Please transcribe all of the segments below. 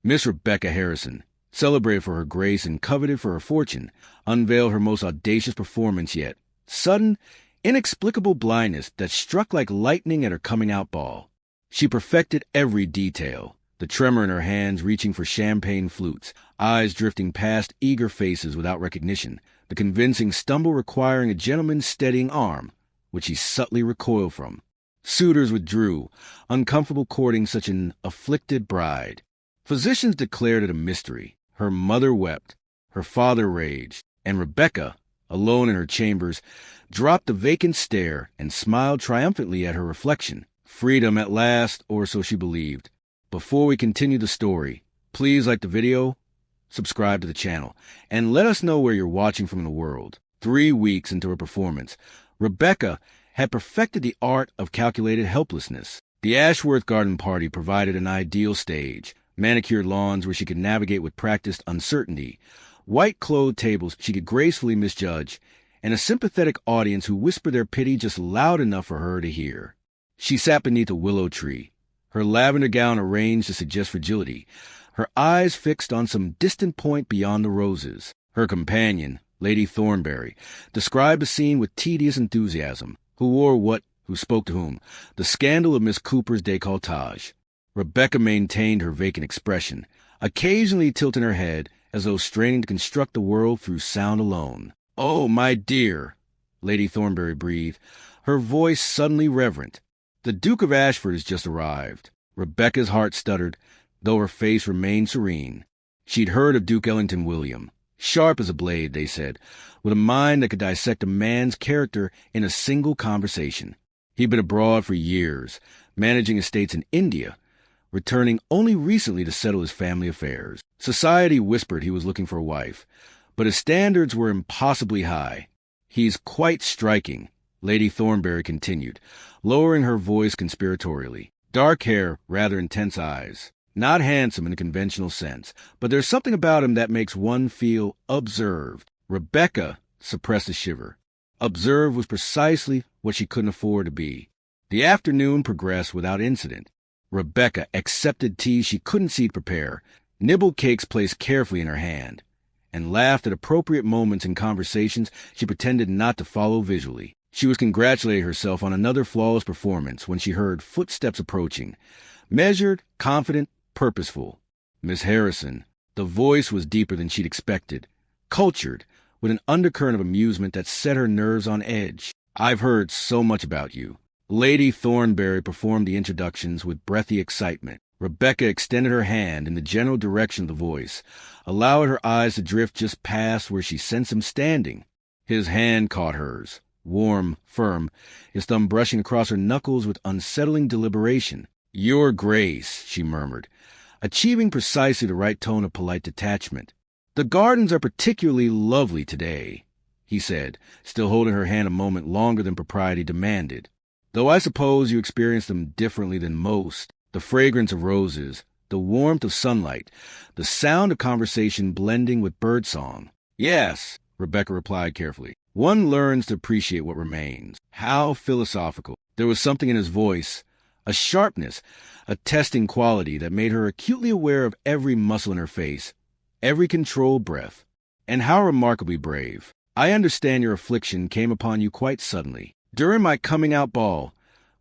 Miss Rebecca Harrison, celebrated for her grace and coveted for her fortune, unveiled her most audacious performance yet. Sudden, inexplicable blindness that struck like lightning at her coming-out ball. She perfected every detail, the tremor in her hands reaching for champagne flutes, eyes drifting past eager faces without recognition, the convincing stumble requiring a gentleman's steadying arm, which he subtly recoiled from. Suitors withdrew, uncomfortable courting such an afflicted bride. Physicians declared it a mystery. Her mother wept, her father raged, and Rebecca, alone in her chambers, dropped the vacant stare and smiled triumphantly at her reflection. Freedom at last, or so she believed. Before we continue the story, please like the video, subscribe to the channel, and let us know where you're watching from in the world. 3 weeks into her performance, Rebecca had perfected the art of calculated helplessness. The Ashworth Garden Party provided an ideal stage, manicured lawns where she could navigate with practiced uncertainty, white-clothed tables she could gracefully misjudge, and a sympathetic audience who whispered their pity just loud enough for her to hear. She sat beneath a willow tree, her lavender gown arranged to suggest fragility, her eyes fixed on some distant point beyond the roses. Her companion, Lady Thornbury, described the scene with tedious enthusiasm. Who wore what, who spoke to whom, the scandal of Miss Cooper's décolletage. Rebecca maintained her vacant expression, occasionally tilting her head as though straining to construct the world through sound alone. "Oh, my dear," Lady Thornbury breathed, her voice suddenly reverent. "The Duke of Ashford has just arrived." Rebecca's heart stuttered, though her face remained serene. She'd heard of Duke Ellington William. Sharp as a blade, they said, with a mind that could dissect a man's character in a single conversation. He'd been abroad for years, managing estates in India, returning only recently to settle his family affairs. Society whispered he was looking for a wife, but his standards were impossibly high. "He's quite striking," Lady Thornbury continued, lowering her voice conspiratorially. "Dark hair, rather intense eyes. Not handsome in the conventional sense, but there's something about him that makes one feel observed." Rebecca suppressed a shiver. Observed was precisely what she couldn't afford to be. The afternoon progressed without incident. Rebecca accepted tea she couldn't see to prepare, nibbled cakes placed carefully in her hand, and laughed at appropriate moments in conversations she pretended not to follow visually. She was congratulating herself on another flawless performance when she heard footsteps approaching. Measured, confident, purposeful. Miss Harrison. The voice was deeper than she'd expected. Cultured, with an undercurrent of amusement that set her nerves on edge. "I've heard so much about you." Lady Thornbury performed the introductions with breathy excitement. Rebecca extended her hand in the general direction of the voice, allowed her eyes to drift just past where she sensed him standing. His hand caught hers, warm, firm, his thumb brushing across her knuckles with unsettling deliberation. "Your Grace," she murmured, achieving precisely the right tone of polite detachment. "The gardens are particularly lovely today," he said, still holding her hand a moment longer than propriety demanded. "Though I suppose you experience them differently than most. The fragrance of roses, the warmth of sunlight, the sound of conversation blending with birdsong." "Yes," Rebecca replied carefully. "One learns to appreciate what remains." How philosophical. There was something in his voice, a sharpness, a testing quality that made her acutely aware of every muscle in her face, every controlled breath. "And how remarkably brave. I understand your affliction came upon you quite suddenly." "During my coming-out ball,"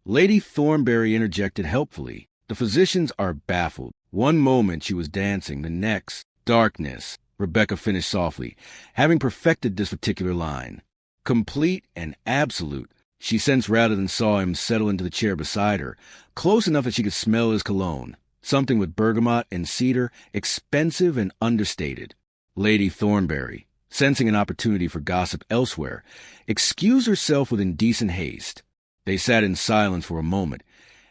Lady Thornbury interjected helpfully. "The physicians are baffled. One moment she was dancing, the next, darkness," Rebecca finished softly, having perfected this particular line. Complete and absolute. She sensed rather than saw him settle into the chair beside her, close enough that she could smell his cologne, something with bergamot and cedar, expensive and understated. Lady Thornbury, sensing an opportunity for gossip elsewhere, excused herself with indecent haste. They sat in silence for a moment,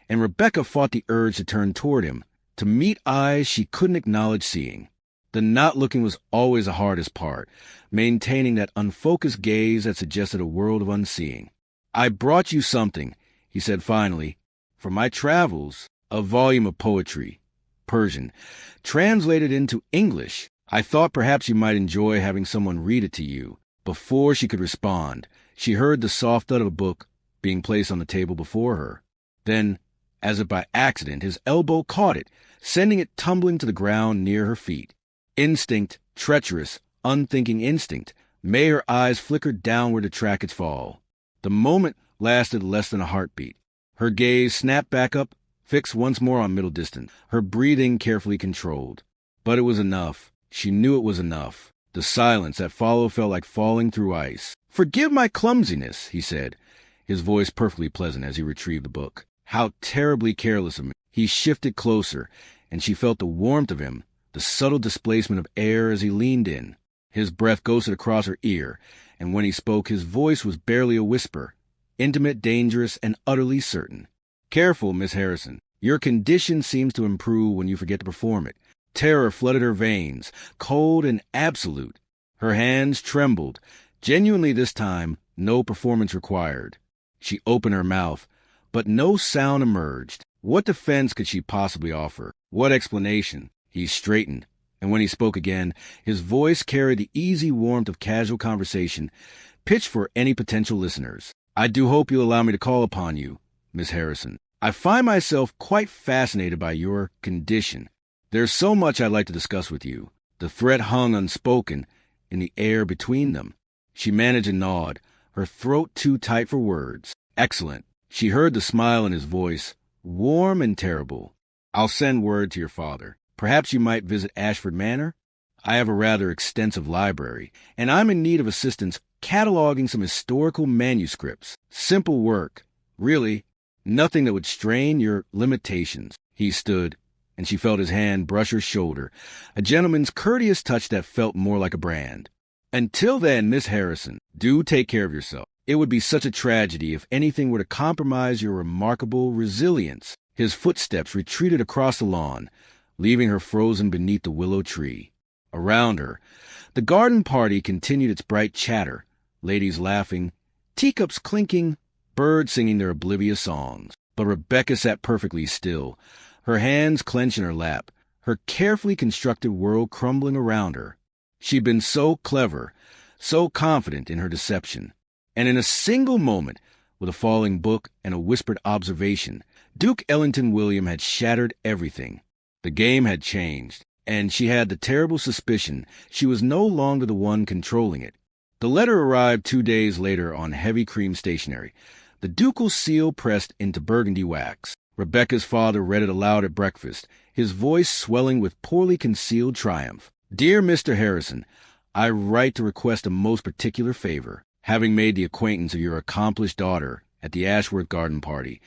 and Rebecca fought the urge to turn toward him, to meet eyes she couldn't acknowledge seeing. The not looking was always the hardest part, maintaining that unfocused gaze that suggested a world of unseeing. "I brought you something," he said finally. "From my travels, a volume of poetry, Persian, translated into English. I thought perhaps you might enjoy having someone read it to you." Before she could respond, she heard the soft thud of a book being placed on the table before her. Then, as if by accident, his elbow caught it, sending it tumbling to the ground near her feet. Instinct, treacherous, unthinking instinct, made her eyes flicker downward to track its fall. The moment lasted less than a heartbeat. Her gaze snapped back up, fixed once more on middle distance, her breathing carefully controlled. But it was enough. She knew it was enough. The silence that followed felt like falling through ice. "Forgive my clumsiness," he said, his voice perfectly pleasant as he retrieved the book. "How terribly careless of me." He shifted closer, and she felt the warmth of him, the subtle displacement of air as he leaned in. His breath ghosted across her ear, and when he spoke, his voice was barely a whisper, intimate, dangerous, and utterly certain. "Careful, Miss Harrison. Your condition seems to improve when you forget to perform it." Terror flooded her veins, cold and absolute. Her hands trembled. Genuinely this time, no performance required. She opened her mouth, but no sound emerged. What defense could she possibly offer? What explanation? He straightened, and when he spoke again, his voice carried the easy warmth of casual conversation, pitched for any potential listeners. "I do hope you'll allow me to call upon you, Miss Harrison. I find myself quite fascinated by your condition. There's so much I'd like to discuss with you." The threat hung unspoken in the air between them. She managed a nod, her throat too tight for words. "Excellent." She heard the smile in his voice, warm and terrible. "I'll send word to your father. Perhaps you might visit Ashford Manor? I have a rather extensive library, and I'm in need of assistance cataloging some historical manuscripts. Simple work, really. Nothing that would strain your limitations." He stood, and she felt his hand brush her shoulder, a gentleman's courteous touch that felt more like a brand. "Until then, Miss Harrison, do take care of yourself. It would be such a tragedy if anything were to compromise your remarkable resilience." His footsteps retreated across the lawn, leaving her frozen beneath the willow tree. Around her, the garden party continued its bright chatter, ladies laughing, teacups clinking, birds singing their oblivious songs. But Rebecca sat perfectly still, her hands clenched in her lap, her carefully constructed world crumbling around her. She'd been so clever, so confident in her deception. And in a single moment, with a falling book and a whispered observation, Duke Ellington William had shattered everything. The game had changed, and she had the terrible suspicion she was no longer the one controlling it. The letter arrived 2 days later on heavy cream stationery, the ducal seal pressed into burgundy wax. Rebecca's father read it aloud at breakfast, his voice swelling with poorly concealed triumph. "Dear Mr. Harrison, I write to request a most particular favor. Having made the acquaintance of your accomplished daughter at the Ashworth garden party,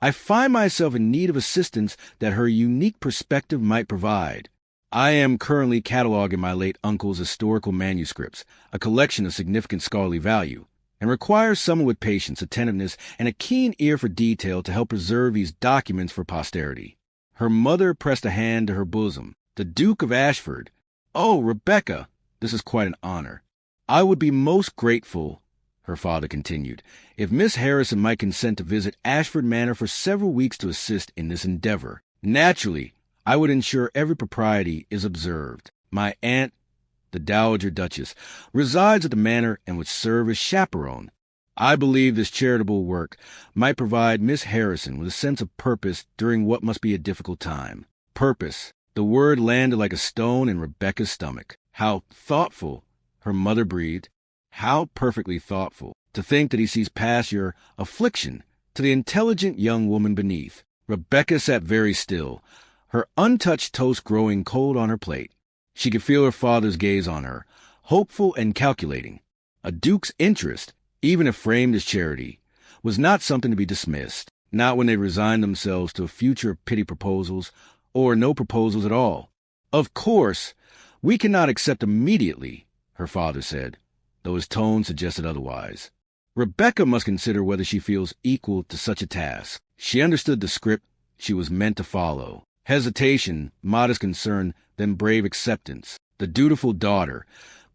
I find myself in need of assistance that her unique perspective might provide. I am currently cataloging my late uncle's historical manuscripts, a collection of significant scholarly value, and requires someone with patience, attentiveness, and a keen ear for detail to help preserve these documents for posterity." Her mother pressed a hand to her bosom. "The Duke of Ashford. Oh, Rebecca, this is quite an honor. I would be most grateful," her father continued, "if Miss Harrison might consent to visit Ashford Manor for several weeks to assist in this endeavor. Naturally, I would ensure every propriety is observed. My aunt, the Dowager Duchess, resides at the manor and would serve as chaperone. I believe this charitable work might provide Miss Harrison with a sense of purpose during what must be a difficult time." Purpose. The word landed like a stone in Rebecca's stomach. How thoughtful, her mother breathed. How perfectly thoughtful. To think that he sees past your affliction to the intelligent young woman beneath. Rebecca sat very still, her untouched toast growing cold on her plate. She could feel her father's gaze on her, hopeful and calculating. A duke's interest, even if framed as charity, was not something to be dismissed, not when they resigned themselves to a future of petty proposals, or no proposals at all. "Of course, we cannot accept immediately," her father said, though his tone suggested otherwise. Rebecca must consider whether she feels equal to such a task. She understood the script she was meant to follow. Hesitation, modest concern, then brave acceptance. The dutiful daughter,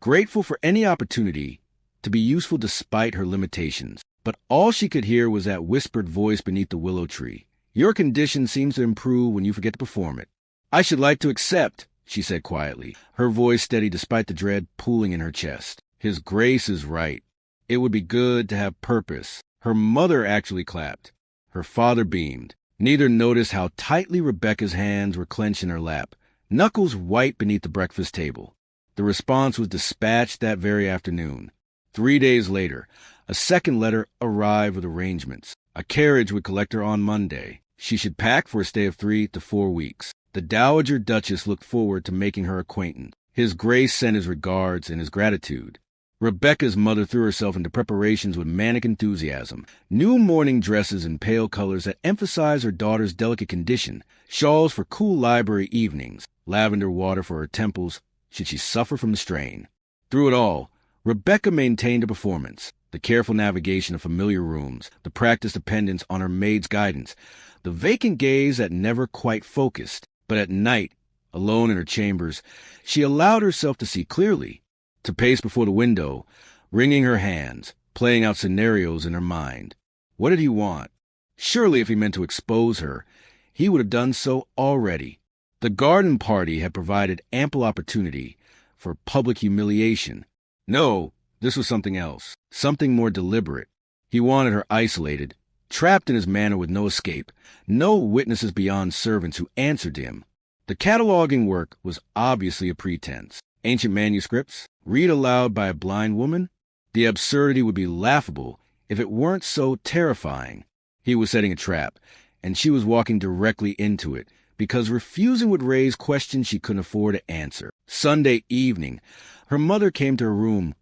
grateful for any opportunity to be useful despite her limitations. But all she could hear was that whispered voice beneath the willow tree. "Your condition seems to improve when you forget to perform it." "I should like to accept," she said quietly, her voice steady despite the dread pooling in her chest. "His Grace is right. It would be good to have purpose." Her mother actually clapped. Her father beamed. Neither noticed how tightly Rebecca's hands were clenched in her lap, knuckles white beneath the breakfast table. The response was dispatched that very afternoon. 3 days later, a second letter arrived with arrangements. A carriage would collect her on Monday. She should pack for a stay of 3 to 4 weeks. The Dowager Duchess looked forward to making her acquaintance. His Grace sent his regards and his gratitude. Rebecca's mother threw herself into preparations with manic enthusiasm. New mourning dresses in pale colors that emphasized her daughter's delicate condition, shawls for cool library evenings, lavender water for her temples, should she suffer from the strain. Through it all, Rebecca maintained a performance. The careful navigation of familiar rooms, the practiced dependence on her maid's guidance, the vacant gaze that never quite focused. But at night, alone in her chambers, she allowed herself to see clearly, to pace before the window, wringing her hands, playing out scenarios in her mind. What did he want? Surely if he meant to expose her, he would have done so already. The garden party had provided ample opportunity for public humiliation. No, this was something else, something more deliberate. He wanted her isolated, trapped in his manor with no escape, no witnesses beyond servants who answered him. The cataloging work was obviously a pretense. Ancient manuscripts, read aloud by a blind woman? The absurdity would be laughable if it weren't so terrifying. He was setting a trap, and she was walking directly into it, because refusing would raise questions she couldn't afford to answer. Sunday evening, her mother came to her room,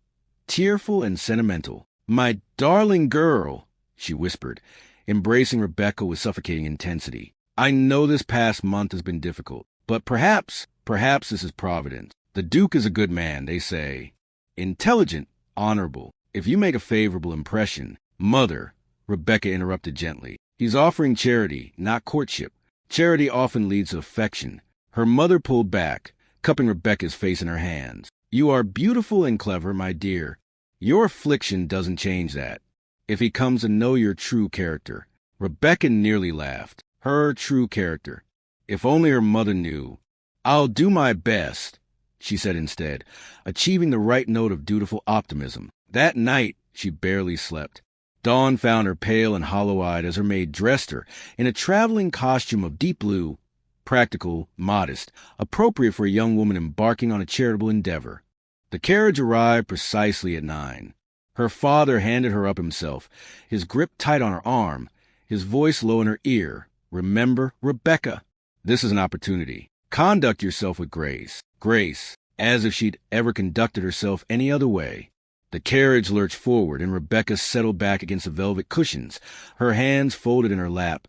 tearful and sentimental. "My darling girl," she whispered, embracing Rebecca with suffocating intensity. "I know this past month has been difficult, but perhaps this is Providence. The Duke is a good man, they say. Intelligent, honorable. If you make a favorable impression—" "Mother," Rebecca interrupted gently. "He's offering charity, not courtship. Charity often leads to affection." Her mother pulled back, cupping Rebecca's face in her hands. "You are beautiful and clever, my dear. Your affliction doesn't change that. If he comes to know your true character." Rebecca nearly laughed. Her true character. If only her mother knew. "I'll do my best," she said instead, achieving the right note of dutiful optimism. That night, she barely slept. Dawn found her pale and hollow-eyed as her maid dressed her in a traveling costume of deep blue, practical, modest, appropriate for a young woman embarking on a charitable endeavor. The carriage arrived precisely at 9. Her father handed her up himself, his grip tight on her arm, his voice low in her ear. "Remember, Rebecca, this is an opportunity. Conduct yourself with grace." Grace, as if she'd ever conducted herself any other way. The carriage lurched forward, and Rebecca settled back against the velvet cushions, her hands folded in her lap,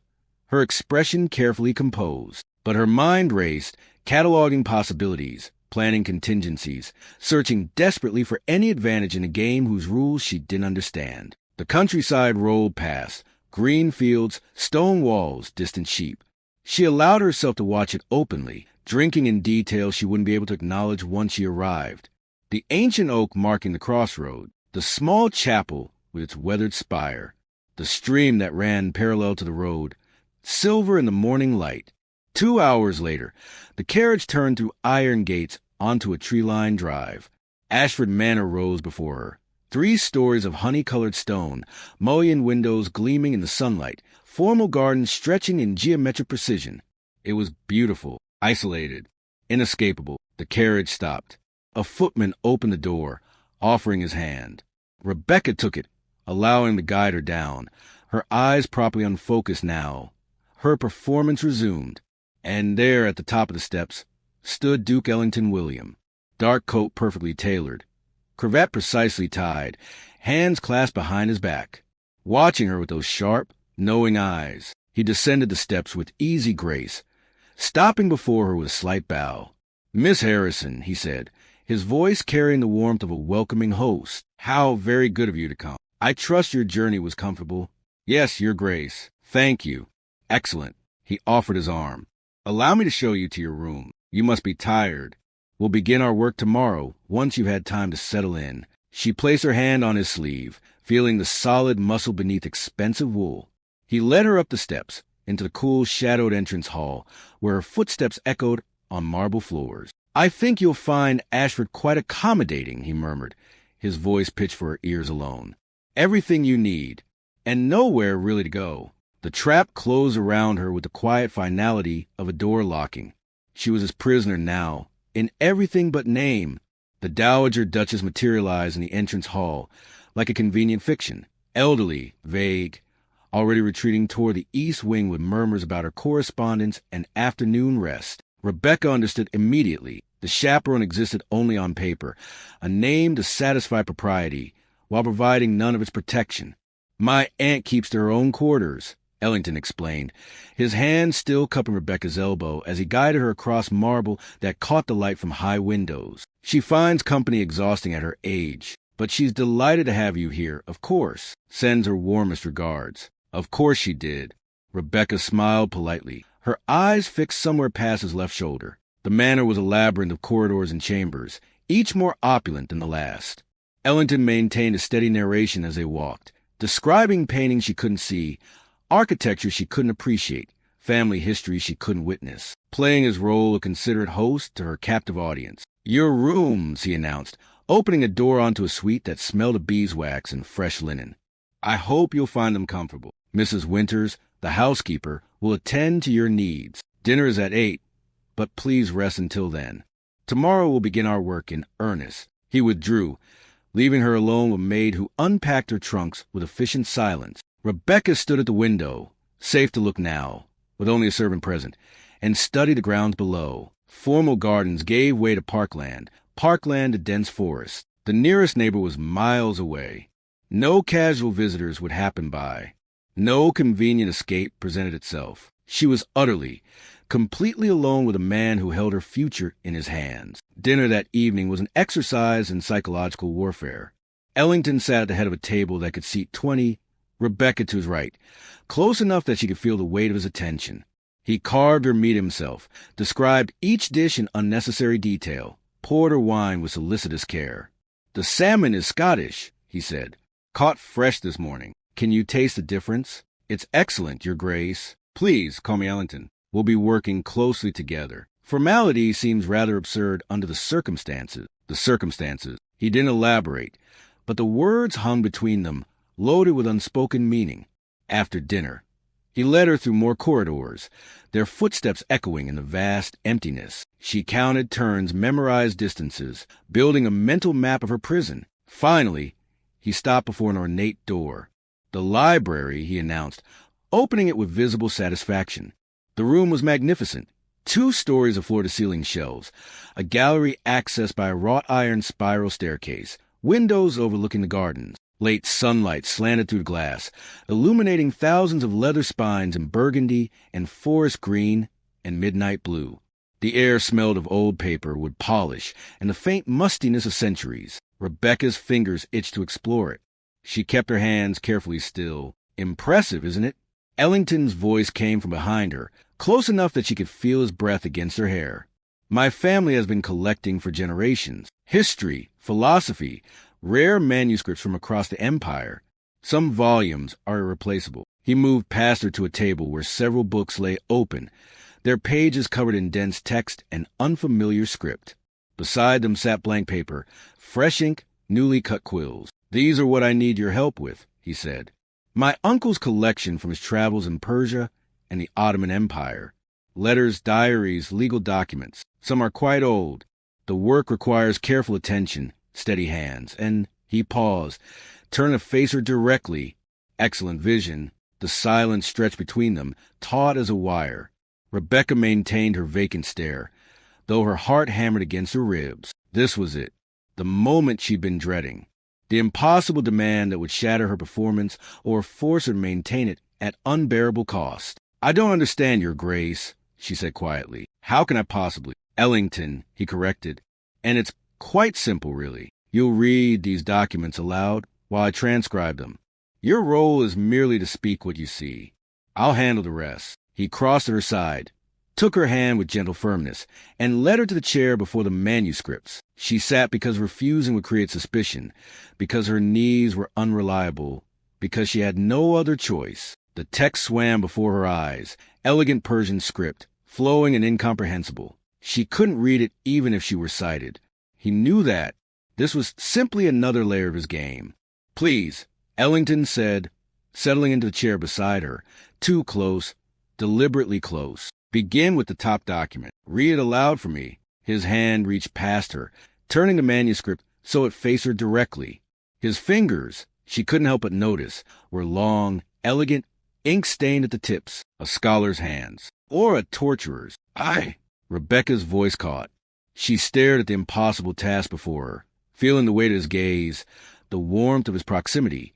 her expression carefully composed. But her mind raced, cataloging possibilities, planning contingencies, searching desperately for any advantage in a game whose rules she didn't understand. The countryside rolled past, green fields, stone walls, distant sheep. She allowed herself to watch it openly, drinking in details she wouldn't be able to acknowledge once she arrived. The ancient oak marking the crossroad, the small chapel with its weathered spire, the stream that ran parallel to the road, silver in the morning light. 2 hours later, the carriage turned through iron gates onto a tree-lined drive. Ashford Manor rose before her. 3 stories of honey-colored stone, mullioned windows gleaming in the sunlight, formal gardens stretching in geometric precision. It was beautiful, isolated, inescapable. The carriage stopped. A footman opened the door, offering his hand. Rebecca took it, allowing to guide her down, her eyes properly unfocused now. Her performance resumed. And there at the top of the steps stood Duke Ellington William, dark coat perfectly tailored, cravat precisely tied, hands clasped behind his back, watching her with those sharp, knowing eyes. He descended the steps with easy grace, stopping before her with a slight bow. "Miss Harrison," he said, his voice carrying the warmth of a welcoming host. "How very good of you to come. I trust your journey was comfortable." "Yes, Your Grace. Thank you." "Excellent." He offered his arm. "Allow me to show you to your room. You must be tired. We'll begin our work tomorrow, once you've had time to settle in." She placed her hand on his sleeve, feeling the solid muscle beneath expensive wool. He led her up the steps, into the cool, shadowed entrance hall, where her footsteps echoed on marble floors. "I think you'll find Ashford quite accommodating," he murmured, his voice pitched for her ears alone. "Everything you need, and nowhere really to go." The trap closed around her with the quiet finality of a door locking. She was his prisoner now, in everything but name. The Dowager Duchess materialized in the entrance hall, like a convenient fiction, elderly, vague, already retreating toward the east wing with murmurs about her correspondence and afternoon rest. Rebecca understood immediately. The chaperone existed only on paper, a name to satisfy propriety, while providing none of its protection. "My aunt keeps to her own quarters," Ellington explained, his hand still cupping Rebecca's elbow as he guided her across marble that caught the light from high windows. "She finds company exhausting at her age, but she's delighted to have you here, of course. Sends her warmest regards." Of course she did. Rebecca smiled politely, her eyes fixed somewhere past his left shoulder. The manor was a labyrinth of corridors and chambers, each more opulent than the last. Ellington maintained a steady narration as they walked, describing paintings she couldn't see, architecture she couldn't appreciate, family history she couldn't witness, playing his role of considerate host to her captive audience. "Your rooms," he announced, opening a door onto a suite that smelled of beeswax and fresh linen. "I hope you'll find them comfortable. Mrs. Winters, the housekeeper, will attend to your needs. Dinner is at 8, but please rest until then. Tomorrow we'll begin our work in earnest." He withdrew, leaving her alone with a maid who unpacked her trunks with efficient silence. Rebecca stood at the window, safe to look now, with only a servant present, and studied the grounds below. Formal gardens gave way to parkland to dense forest. The nearest neighbor was miles away. No casual visitors would happen by. No convenient escape presented itself. She was utterly, completely alone with a man who held her future in his hands. Dinner that evening was an exercise in psychological warfare. Ellington sat at the head of a table that could seat 20, Rebecca to his right, close enough that she could feel the weight of his attention. He carved her meat himself, described each dish in unnecessary detail, poured her wine with solicitous care. "The salmon is Scottish," he said. "Caught fresh this morning. Can you taste the difference? It's excellent, Your Grace. Please call me Ellington. We'll be working closely together." Formality seems rather absurd under the circumstances. He didn't elaborate, but the words hung between them, loaded with unspoken meaning. After dinner, he led her through more corridors, their footsteps echoing in the vast emptiness. She counted turns, memorized distances, building a mental map of her prison. Finally, he stopped before an ornate door. "The library," he announced, opening it with visible satisfaction. The room was magnificent. 2 stories of floor-to-ceiling shelves, a gallery accessed by a wrought-iron spiral staircase, windows overlooking the gardens. Late sunlight slanted through the glass, illuminating thousands of leather spines in burgundy and forest green and midnight blue. The air smelled of old paper, wood polish, and the faint mustiness of centuries. Rebecca's fingers itched to explore it. She kept her hands carefully still. "Impressive, isn't it?" Ellington's voice came from behind her, close enough that she could feel his breath against her hair. "My family has been collecting for generations. History, philosophy, rare manuscripts from across the empire. Some volumes are irreplaceable." He moved past her to a table where several books lay open, their pages covered in dense text and unfamiliar script. Beside them sat blank paper, fresh ink, newly cut quills. "These are what I need your help with," he said. "My uncle's collection from his travels in Persia and the Ottoman Empire. Letters, diaries, legal documents. Some are quite old. The work requires careful attention, steady hands." And he paused, turning to face her directly. Excellent vision. The silence stretched between them, taut as a wire. Rebecca maintained her vacant stare, though her heart hammered against her ribs. This was it, the moment she'd been dreading. The impossible demand that would shatter her performance or force her to maintain it at unbearable cost. "I don't understand, Your Grace," she said quietly. "How can I possibly?" "Ellington," he corrected. "And it's quite simple, really. You'll read these documents aloud while I transcribe them. Your role is merely to speak what you see. I'll handle the rest." He crossed to her side, took her hand with gentle firmness, and led her to the chair before the manuscripts. She sat because refusing would create suspicion, because her knees were unreliable, because she had no other choice. The text swam before her eyes, elegant Persian script, flowing and incomprehensible. She couldn't read it even if she were sighted. He knew that. This was simply another layer of his game. "Please," Ellington said, settling into the chair beside her. Too close, deliberately close. Begin with the top document. Read it aloud for me. His hand reached past her, turning the manuscript so it faced her directly. His fingers, she couldn't help but notice, were long, elegant, ink-stained at the tips, a scholar's hands, or a torturer's. Aye, Rebecca's voice caught. She stared at the impossible task before her, feeling the weight of his gaze, the warmth of his proximity,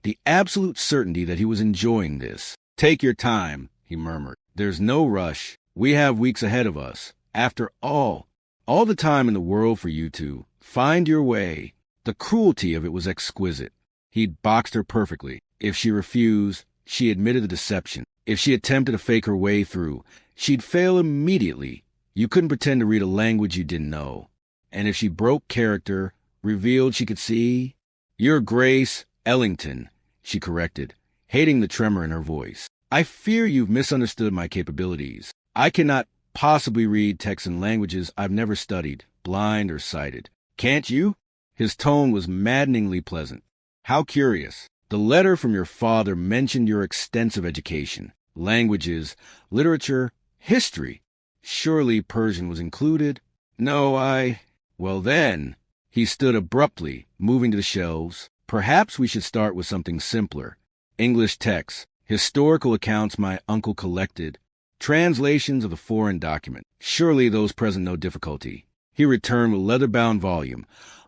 the absolute certainty that he was enjoying this. Take your time, he murmured. There's no rush. We have weeks ahead of us. After all the time in the world for you to find your way. The cruelty of it was exquisite. He'd boxed her perfectly. If she refused, she admitted the deception. If she attempted to fake her way through, she'd fail immediately. You couldn't pretend to read a language you didn't know. And if she broke character, revealed she could see... Your Grace Ellington, she corrected, hating the tremor in her voice. I fear you've misunderstood my capabilities. I cannot possibly read texts in languages I've never studied, blind or sighted. Can't you? His tone was maddeningly pleasant. How curious. The letter from your father mentioned your extensive education, languages, literature, history. Surely Persian was included? No, Well then, he stood abruptly, moving to the shelves. Perhaps we should start with something simpler. English texts, historical accounts my uncle collected, translations of the foreign document. Surely those present no difficulty. He returned with a leather-bound volume,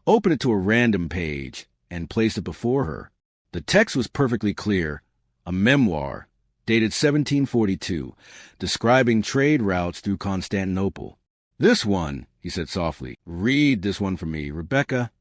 opened it to a random page, and placed it before her. The text was perfectly clear, a memoir, dated 1742, describing trade routes through Constantinople. This one, he said softly, read this one for me, Rebecca.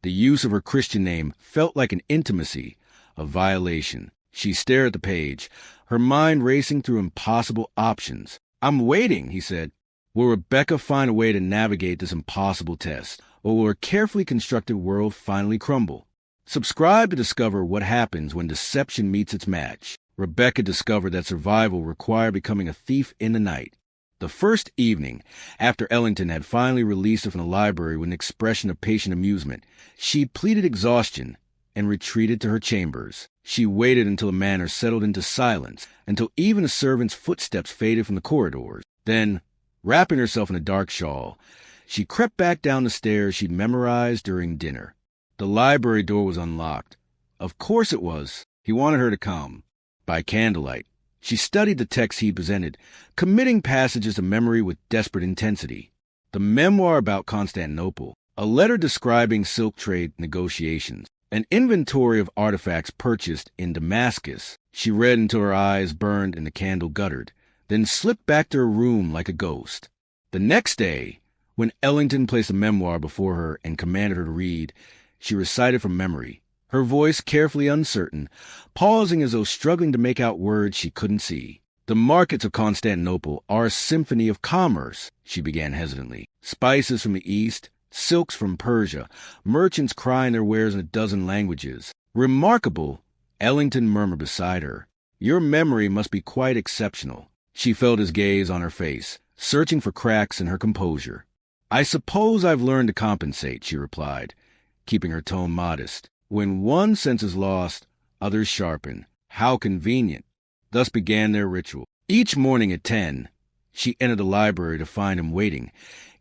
The use of her Christian name felt like an intimacy, a violation. She stared at the page, her mind racing through impossible options. I'm waiting, he said. Will Rebecca find a way to navigate this impossible test, or will her carefully constructed world finally crumble? Subscribe to discover what happens when deception meets its match. Rebecca discovered that survival required becoming a thief in the night. The first evening, after Ellington had finally released her from the library with an expression of patient amusement, she pleaded exhaustion and retreated to her chambers. She waited until the manor settled into silence, until even the servants' footsteps faded from the corridors. Then, wrapping herself in a dark shawl, she crept back down the stairs she'd memorized during dinner. The library door was unlocked. Of course it was. He wanted her to come. By candlelight, she studied the text he presented, committing passages to memory with desperate intensity. The memoir about Constantinople, a letter describing silk trade negotiations, an inventory of artifacts purchased in Damascus. She read until her eyes burned and the candle guttered, then slipped back to her room like a ghost. The next day, when Ellington placed a memoir before her and commanded her to read, she recited from memory, her voice carefully uncertain, pausing as though struggling to make out words she couldn't see. The markets of Constantinople are a symphony of commerce, she began hesitantly. Spices from the East, silks from Persia, merchants crying their wares in a dozen languages. Remarkable, Ellington murmured beside her. Your memory must be quite exceptional. She felt his gaze on her face, searching for cracks in her composure. I suppose I've learned to compensate, she replied, keeping her tone modest. When one sense is lost, others sharpen. How convenient. Thus began their ritual. Each morning at 10, she entered the library to find him waiting,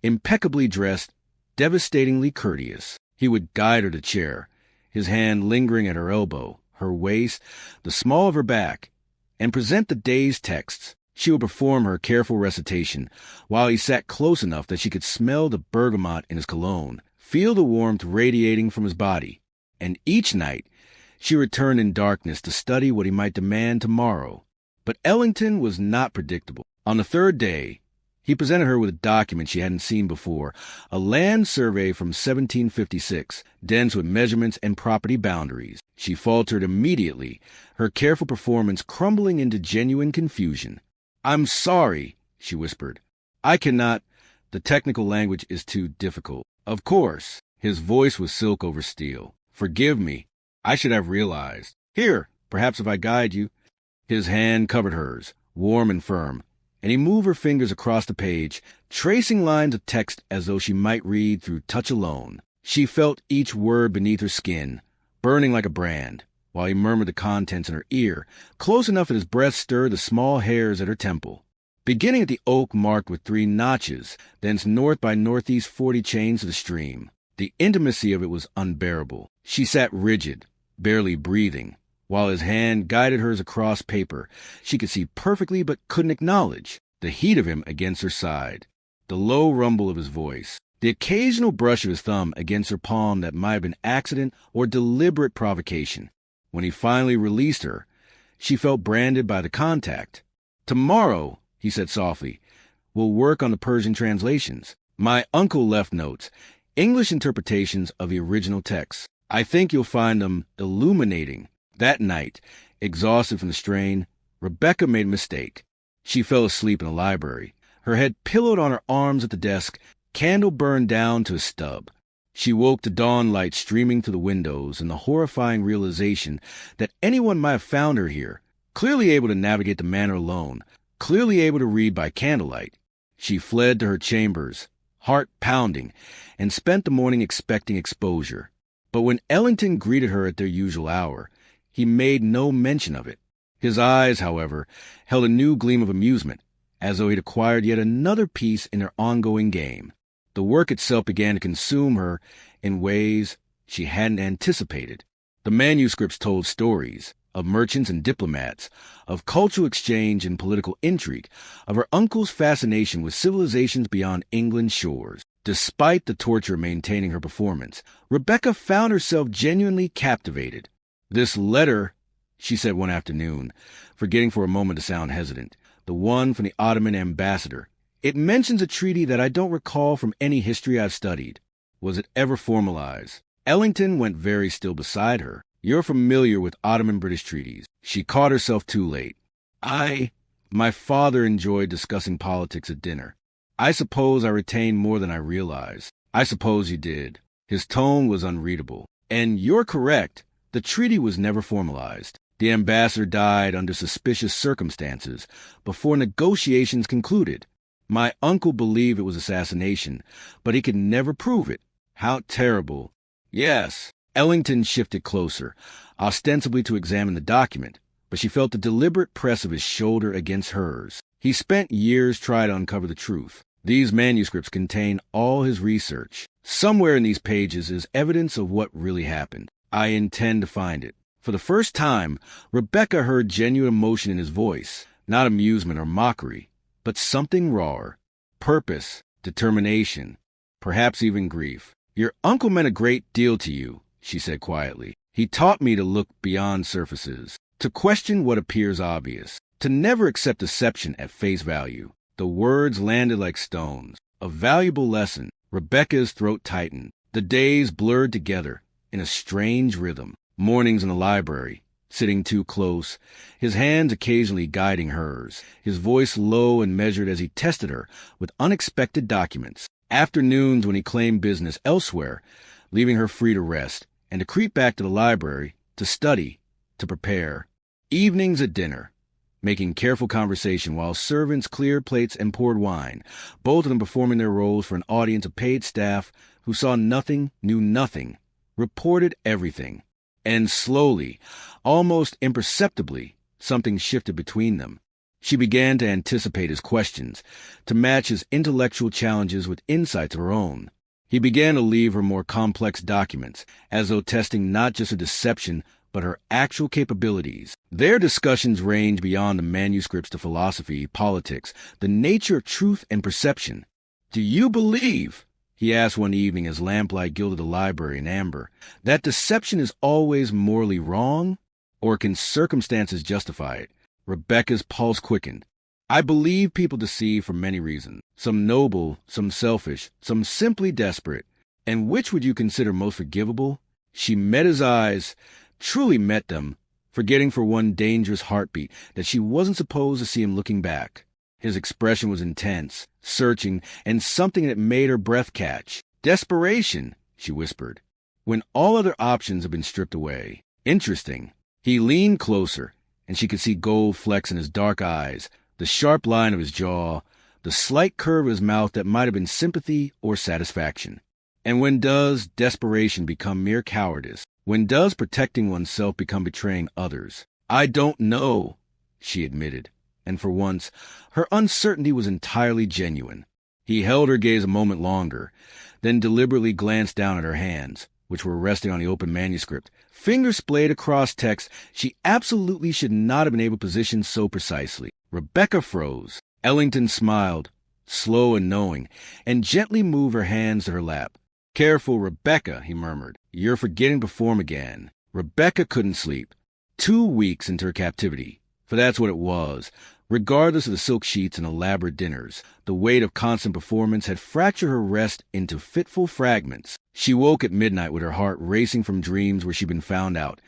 impeccably dressed, devastatingly courteous. He would guide her to chair, his hand lingering at her elbow, her waist, the small of her back, and present the day's texts. She would perform her careful recitation, while he sat close enough that she could smell the bergamot in his cologne, feel the warmth radiating from his body. And each night, she returned in darkness to study what he might demand tomorrow. But Ellington was not predictable. On the third day, he presented her with a document she hadn't seen before, a land survey from 1756, dense with measurements and property boundaries. She faltered immediately, her careful performance crumbling into genuine confusion. I'm sorry, she whispered. I cannot. The technical language is too difficult. Of course. His voice was silk over steel. Forgive me. I should have realized. Here, perhaps if I guide you. His hand covered hers, warm and firm, and he moved her fingers across the page, tracing lines of text as though she might read through touch alone. She felt each word beneath her skin, burning like a brand. while he murmured the contents in her ear, close enough that his breath stirred the small hairs at her temple. Beginning at the oak marked with 3 notches, thence north by northeast 40 chains to the stream. The intimacy of it was unbearable. She sat rigid, barely breathing, while his hand guided hers across paper she could see perfectly but couldn't acknowledge. The heat of him against her side, the low rumble of his voice, the occasional brush of his thumb against her palm that might have been accident or deliberate provocation. When he finally released her, she felt branded by the contact. "Tomorrow," he said softly, "we'll work on the Persian translations. My uncle left notes, English interpretations of the original text. I think you'll find them illuminating." That night, exhausted from the strain, Rebecca made a mistake. She fell asleep in the library, her head pillowed on her arms at the desk, candle burned down to a stub. She woke to dawn light streaming through the windows and the horrifying realization that anyone might have found her here, clearly able to navigate the manor alone, clearly able to read by candlelight. She fled to her chambers, heart pounding, and spent the morning expecting exposure. But when Ellington greeted her at their usual hour, he made no mention of it. His eyes, however, held a new gleam of amusement, as though he'd acquired yet another piece in their ongoing game. The work itself began to consume her in ways she hadn't anticipated. The manuscripts told stories of merchants and diplomats, of cultural exchange and political intrigue, of her uncle's fascination with civilizations beyond England's shores. Despite the torture of maintaining her performance, Rebecca found herself genuinely captivated. "This letter," she said one afternoon, forgetting for a moment to sound hesitant, "the one from the Ottoman ambassador. It mentions a treaty that I don't recall from any history I've studied. Was it ever formalized?" Ellington went very still beside her. "You're familiar with Ottoman-British treaties." She caught herself too late. My father enjoyed discussing politics at dinner. I suppose I retained more than I realized." "I suppose you did." His tone was unreadable. "And you're correct. The treaty was never formalized. The ambassador died under suspicious circumstances before negotiations concluded. My uncle believed it was assassination, but he could never prove it." "How terrible." "Yes." Ellington shifted closer, ostensibly to examine the document, but she felt the deliberate press of his shoulder against hers. He spent years trying to uncover the truth. These manuscripts contain all his research. Somewhere in these pages is evidence of what really happened. I intend to find it. For the first time, Rebecca heard genuine emotion in his voice, not amusement or mockery, but something rawer. Purpose, determination, perhaps even grief. "Your uncle meant a great deal to you," she said quietly. "He taught me to look beyond surfaces, to question what appears obvious, to never accept deception at face value." The words landed like stones. A valuable lesson. Rebecca's throat tightened. The days blurred together in a strange rhythm. Mornings in the library, sitting too close, his hands occasionally guiding hers, his voice low and measured as he tested her with unexpected documents. Afternoons when he claimed business elsewhere, leaving her free to rest and to creep back to the library, to study, to prepare. Evenings at dinner, making careful conversation while servants cleared plates and poured wine, both of them performing their roles for an audience of paid staff who saw nothing, knew nothing, reported everything. And slowly, almost imperceptibly, something shifted between them. She began to anticipate his questions, to match his intellectual challenges with insights of her own. He began to leave her more complex documents, as though testing not just her deception, but her actual capabilities. Their discussions range beyond the manuscripts to philosophy, politics, the nature of truth and perception. "Do you believe," he asked one evening as lamplight gilded the library in amber, "that deception is always morally wrong? Or can circumstances justify it?" Rebecca's pulse quickened. "I believe people deceive for many reasons, some noble, some selfish, some simply desperate. And which would you consider most forgivable?" She met his eyes, truly met them, forgetting for one dangerous heartbeat that she wasn't supposed to see him looking back. His expression was intense, searching, and something that made her breath catch. "Desperation," she whispered, "when all other options have been stripped away." "Interesting." He leaned closer, and she could see gold flecks in his dark eyes, the sharp line of his jaw, the slight curve of his mouth that might have been sympathy or satisfaction. And when does desperation become mere cowardice? When does protecting oneself become betraying others? I don't know, she admitted, and for once, her uncertainty was entirely genuine. He held her gaze a moment longer, then deliberately glanced down at her hands, which were resting on the open manuscript, fingers splayed across text she absolutely should not have been able to position so precisely. Rebecca froze. Ellington smiled, slow and knowing, and gently moved her hands to her lap. "Careful, Rebecca," he murmured. "You're forgetting to perform again." Rebecca couldn't sleep. 2 weeks into her captivity, for that's what it was. Regardless of the silk sheets and elaborate dinners, the weight of constant performance had fractured her rest into fitful fragments. She woke at midnight with her heart racing from dreams where she'd been found out,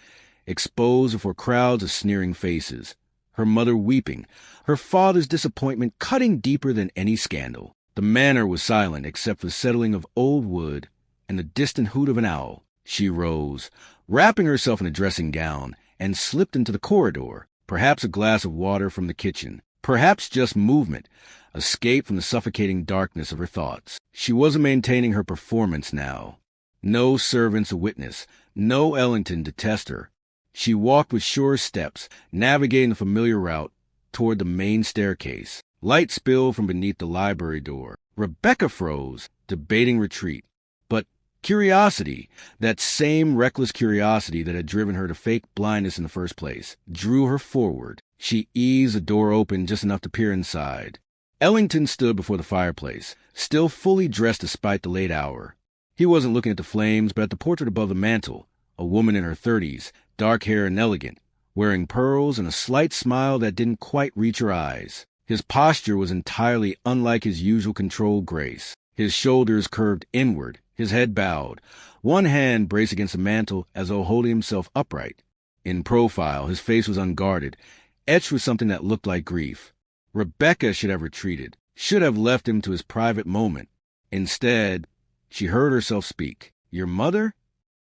exposed before crowds of sneering faces, her mother weeping, her father's disappointment cutting deeper than any scandal. The manor was silent except for the settling of old wood and the distant hoot of an owl. She rose, wrapping herself in a dressing gown, and slipped into the corridor. Perhaps a glass of water from the kitchen, perhaps just movement, escape from the suffocating darkness of her thoughts. She wasn't maintaining her performance now. No servants to witness, no Ellington to test her. She walked with sure steps, navigating the familiar route toward the main staircase. Light spilled from beneath the library door. Rebecca froze, debating retreat. But curiosity, that same reckless curiosity that had driven her to fake blindness in the first place, drew her forward. She eased the door open just enough to peer inside. Ellington stood before the fireplace, still fully dressed despite the late hour. He wasn't looking at the flames, but at the portrait above the mantel, a woman in her 30s, dark hair and elegant, wearing pearls and a slight smile that didn't quite reach her eyes. His posture was entirely unlike his usual controlled grace. His shoulders curved inward, his head bowed, one hand braced against the mantel as though holding himself upright. In profile, his face was unguarded, etched with something that looked like grief. Rebecca should have retreated, should have left him to his private moment. Instead, she heard herself speak. "Your mother?"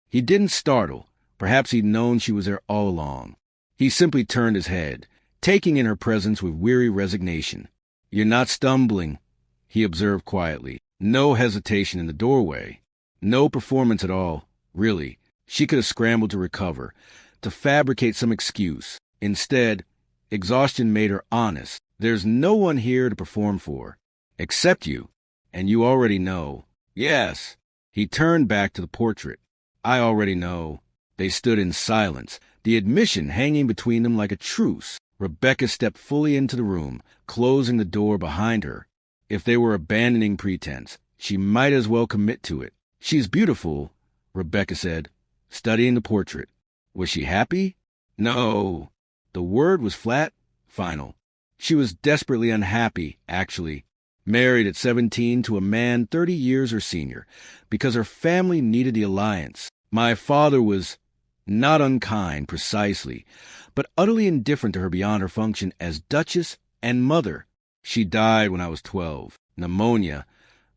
He didn't startle. Perhaps he'd known she was there all along. He simply turned his head, taking in her presence with weary resignation. "You're not stumbling," he observed quietly. No hesitation in the doorway. No performance at all, really. She could have scrambled to recover, to fabricate some excuse. Instead, exhaustion made her honest. "There's no one here to perform for, except you, and you already know." "Yes." He turned back to the portrait. "I already know." They stood in silence, the admission hanging between them like a truce. Rebecca stepped fully into the room, closing the door behind her. If they were abandoning pretense, she might as well commit to it. "She's beautiful," Rebecca said, studying the portrait. Was she happy? No. The word was flat, final. She was desperately unhappy, actually. Married at 17 to a man 30 years her senior, because her family needed the alliance. My father was not unkind, precisely, but utterly indifferent to her beyond her function as duchess and mother. She died when I was 12. Pneumonia,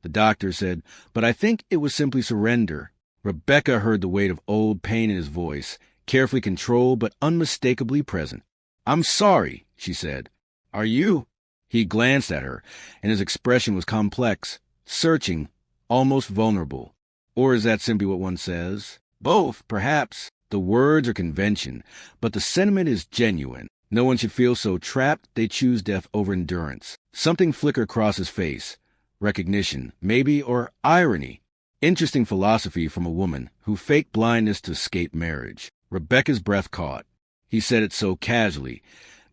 the doctor said, but I think it was simply surrender. Rebecca heard the weight of old pain in his voice, carefully controlled but unmistakably present. "I'm sorry," she said. "Are you?" He glanced at her, and his expression was complex, searching, almost vulnerable. Or is that simply what one says? Both, perhaps. The words are convention, but the sentiment is genuine. No one should feel so trapped they choose death over endurance. Something flickered across his face. Recognition, maybe, or irony. Interesting philosophy from a woman who faked blindness to escape marriage. Rebecca's breath caught. He said it so casually.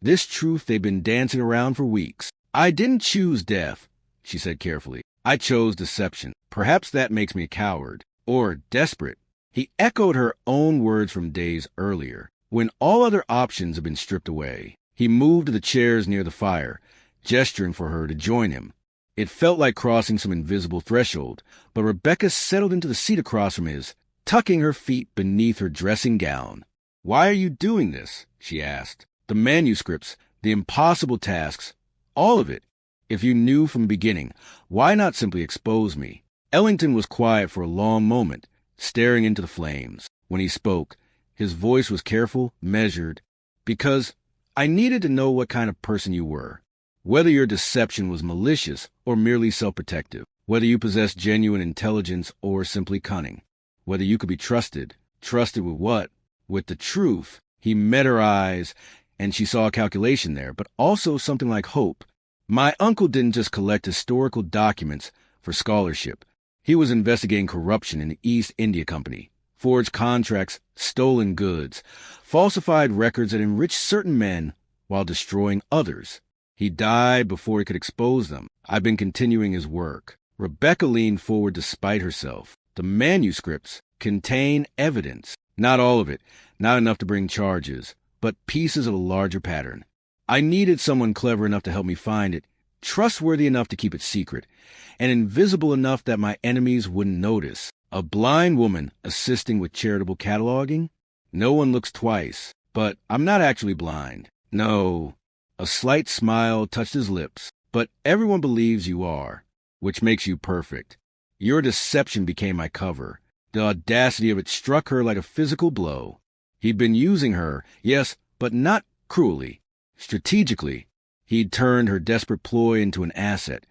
This truth they'd been dancing around for weeks. "I didn't choose death," she said carefully. "I chose deception. Perhaps that makes me a coward. Or desperate." He echoed her own words from days earlier, when all other options had been stripped away. He moved to the chairs near the fire, gesturing for her to join him. It felt like crossing some invisible threshold, but Rebecca settled into the seat across from his, tucking her feet beneath her dressing gown. "Why are you doing this?" she asked. "The manuscripts, the impossible tasks, all of it. If you knew from the beginning, why not simply expose me?" Ellington was quiet for a long moment, staring into the flames. When he spoke, his voice was careful, measured, "Because I needed to know what kind of person you were, whether your deception was malicious or merely self-protective." Whether you possess genuine intelligence or simply cunning. Whether you could be trusted. Trusted with what? With the truth. He met her eyes, and she saw a calculation there, but also something like hope. My uncle didn't just collect historical documents for scholarship. He was investigating corruption in the East India Company, forged contracts, stolen goods, falsified records that enriched certain men while destroying others. He died before he could expose them. I've been continuing his work. Rebecca leaned forward to spite herself. The manuscripts contain evidence. Not all of it, not enough to bring charges, but pieces of a larger pattern. I needed someone clever enough to help me find it, trustworthy enough to keep it secret, and invisible enough that my enemies wouldn't notice. A blind woman assisting with charitable cataloging? No one looks twice, but I'm not actually blind. No. A slight smile touched his lips, but everyone believes you are, which makes you perfect. Your deception became my cover. The audacity of it struck her like a physical blow. He'd been using her, yes, but not cruelly. Strategically, he'd turned her desperate ploy into an asset,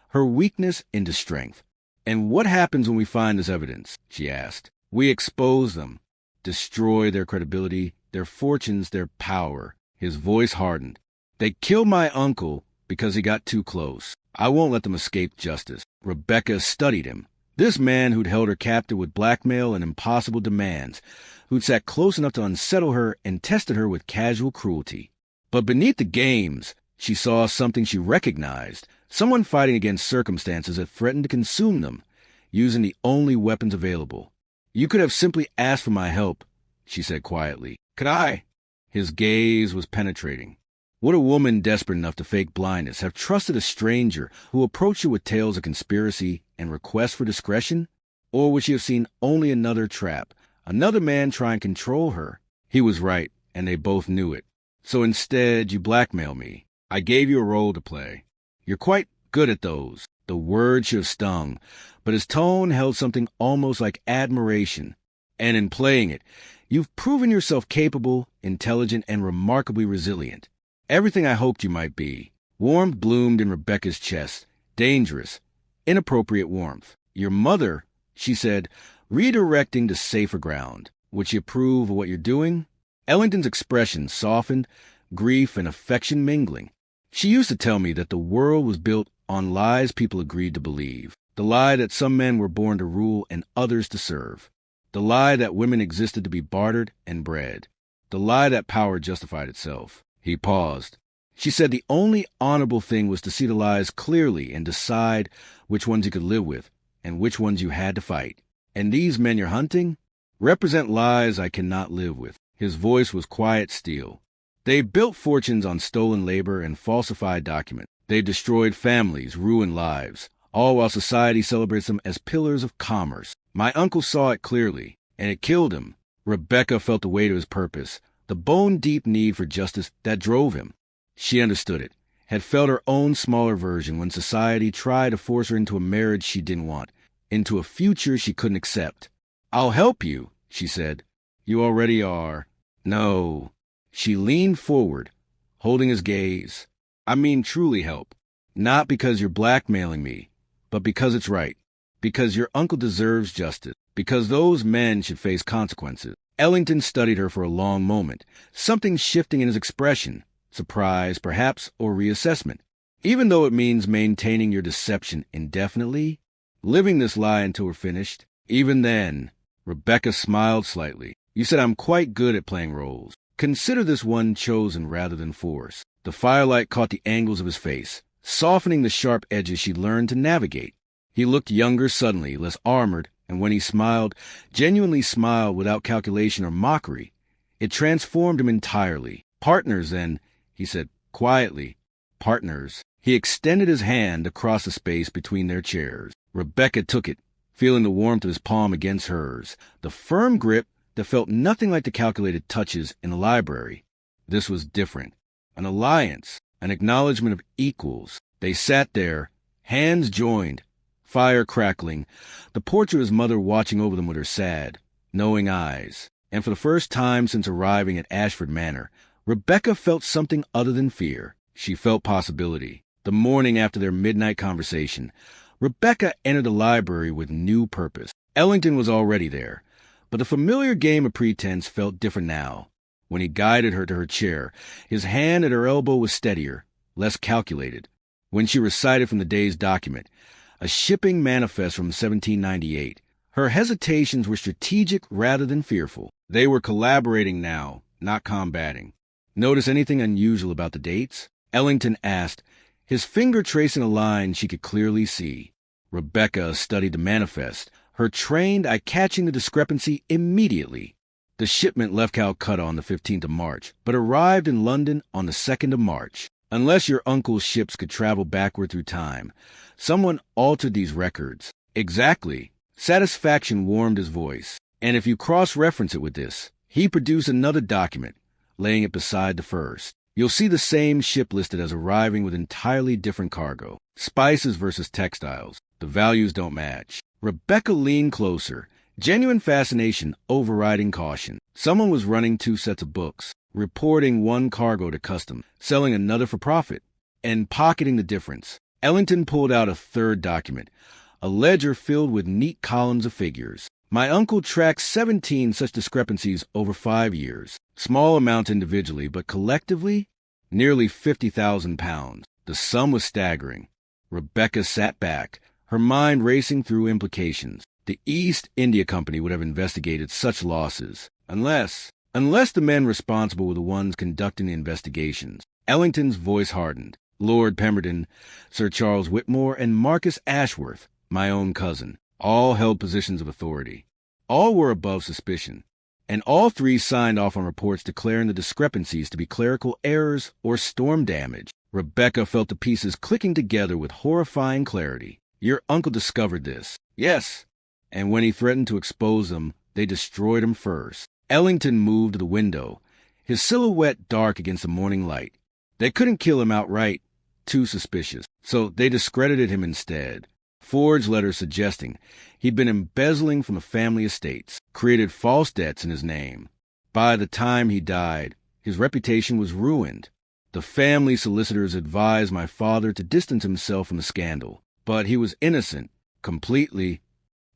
her weakness into strength. And what happens when we find this evidence? She asked. We expose them, destroy their credibility, their fortunes, their power. His voice hardened. They killed my uncle because he got too close. I won't let them escape justice. Rebecca studied him. This man who'd held her captive with blackmail and impossible demands, who'd sat close enough to unsettle her and tested her with casual cruelty. But beneath the games, she saw something she recognized, someone fighting against circumstances that threatened to consume them, using the only weapons available. You could have simply asked for my help, she said quietly. Could I? His gaze was penetrating. Would a woman desperate enough to fake blindness have trusted a stranger who approached her with tales of conspiracy and requests for discretion? Or would she have seen only another trap, another man trying to control her? He was right, and they both knew it. So instead, you blackmail me. I gave you a role to play. You're quite good at those. The word should have stung, but his tone held something almost like admiration. And in playing it, you've proven yourself capable, intelligent, and remarkably resilient. Everything I hoped you might be. Warmth bloomed in Rebecca's chest. Dangerous, inappropriate warmth. Your mother, she said, redirecting to safer ground. Would she approve of what you're doing? Ellington's expression softened, grief and affection mingling. She used to tell me that the world was built on lies people agreed to believe. The lie that some men were born to rule and others to serve. The lie that women existed to be bartered and bred. The lie that power justified itself. He paused. She said the only honorable thing was to see the lies clearly and decide which ones you could live with and which ones you had to fight. And these men you're hunting represent lies I cannot live with. His voice was quiet steel. They've built fortunes on stolen labor and falsified documents. They've destroyed families, ruined lives, all while society celebrates them as pillars of commerce. My uncle saw it clearly, and it killed him. Rebecca felt the weight of his purpose, the bone-deep need for justice that drove him. She understood it, had felt her own smaller version when society tried to force her into a marriage she didn't want, into a future she couldn't accept. I'll help you, she said. You already are. No. She leaned forward, holding his gaze. I mean truly help. Not because you're blackmailing me, but because it's right. Because your uncle deserves justice. Because those men should face consequences. Ellington studied her for a long moment, something shifting in his expression, surprise, perhaps, or reassessment. Even though it means maintaining your deception indefinitely, living this lie until we're finished, even then, Rebecca smiled slightly. You said I'm quite good at playing roles. Consider this one chosen rather than forced. The firelight caught the angles of his face, softening the sharp edges she'd learned to navigate. He looked younger suddenly, less armored, and when he smiled, genuinely smiled without calculation or mockery, it transformed him entirely. Partners, then, he said quietly. Partners. He extended his hand across the space between their chairs. Rebecca took it, feeling the warmth of his palm against hers, the firm grip that felt nothing like the calculated touches in the library. This was different. An alliance, an acknowledgement of equals. They sat there, hands joined, fire crackling, the portrait of his mother watching over them with her sad, knowing eyes. And for the first time since arriving at Ashford Manor, Rebecca felt something other than fear. She felt possibility. The morning after their midnight conversation, Rebecca entered the library with new purpose. Ellington was already there, but the familiar game of pretense felt different now. When he guided her to her chair, his hand at her elbow was steadier, less calculated. When she recited from the day's document, a shipping manifest from 1798, her hesitations were strategic rather than fearful. They were collaborating now, not combating. Notice anything unusual about the dates? Ellington asked, his finger tracing a line she could clearly see. Rebecca studied the manifest, her trained eye catching the discrepancy immediately. The shipment left Calcutta on the 15th of March, but arrived in London on the 2nd of March. Unless your uncle's ships could travel backward through time, someone altered these records. Exactly. Satisfaction warmed his voice. And if you cross-reference it with this, he produced another document, laying it beside the first. You'll see the same ship listed as arriving with entirely different cargo. Spices versus textiles. The values don't match. Rebecca leaned closer, genuine fascination overriding caution. Someone was running 2 sets of books, reporting one cargo to custom, selling another for profit, and pocketing the difference. Ellington pulled out a third document, a ledger filled with neat columns of figures. My uncle tracked 17 such discrepancies over 5 years. Small amounts individually, but collectively, nearly 50,000 pounds. The sum was staggering. Rebecca sat back, her mind racing through implications. The East India Company would have investigated such losses, unless the men responsible were the ones conducting the investigations. Ellington's voice hardened. Lord Pemberton, Sir Charles Whitmore, and Marcus Ashworth, my own cousin, all held positions of authority. All were above suspicion, and all 3 signed off on reports declaring the discrepancies to be clerical errors or storm damage. Rebecca felt the pieces clicking together with horrifying clarity. Your uncle discovered this. Yes, and when he threatened to expose them, they destroyed him first. Ellington moved to the window, his silhouette dark against the morning light. They couldn't kill him outright, too suspicious, so they discredited him instead. Forged letters suggesting he'd been embezzling from the family estates, created false debts in his name. By the time he died, his reputation was ruined. The family solicitors advised my father to distance himself from the scandal, but he was innocent, completely.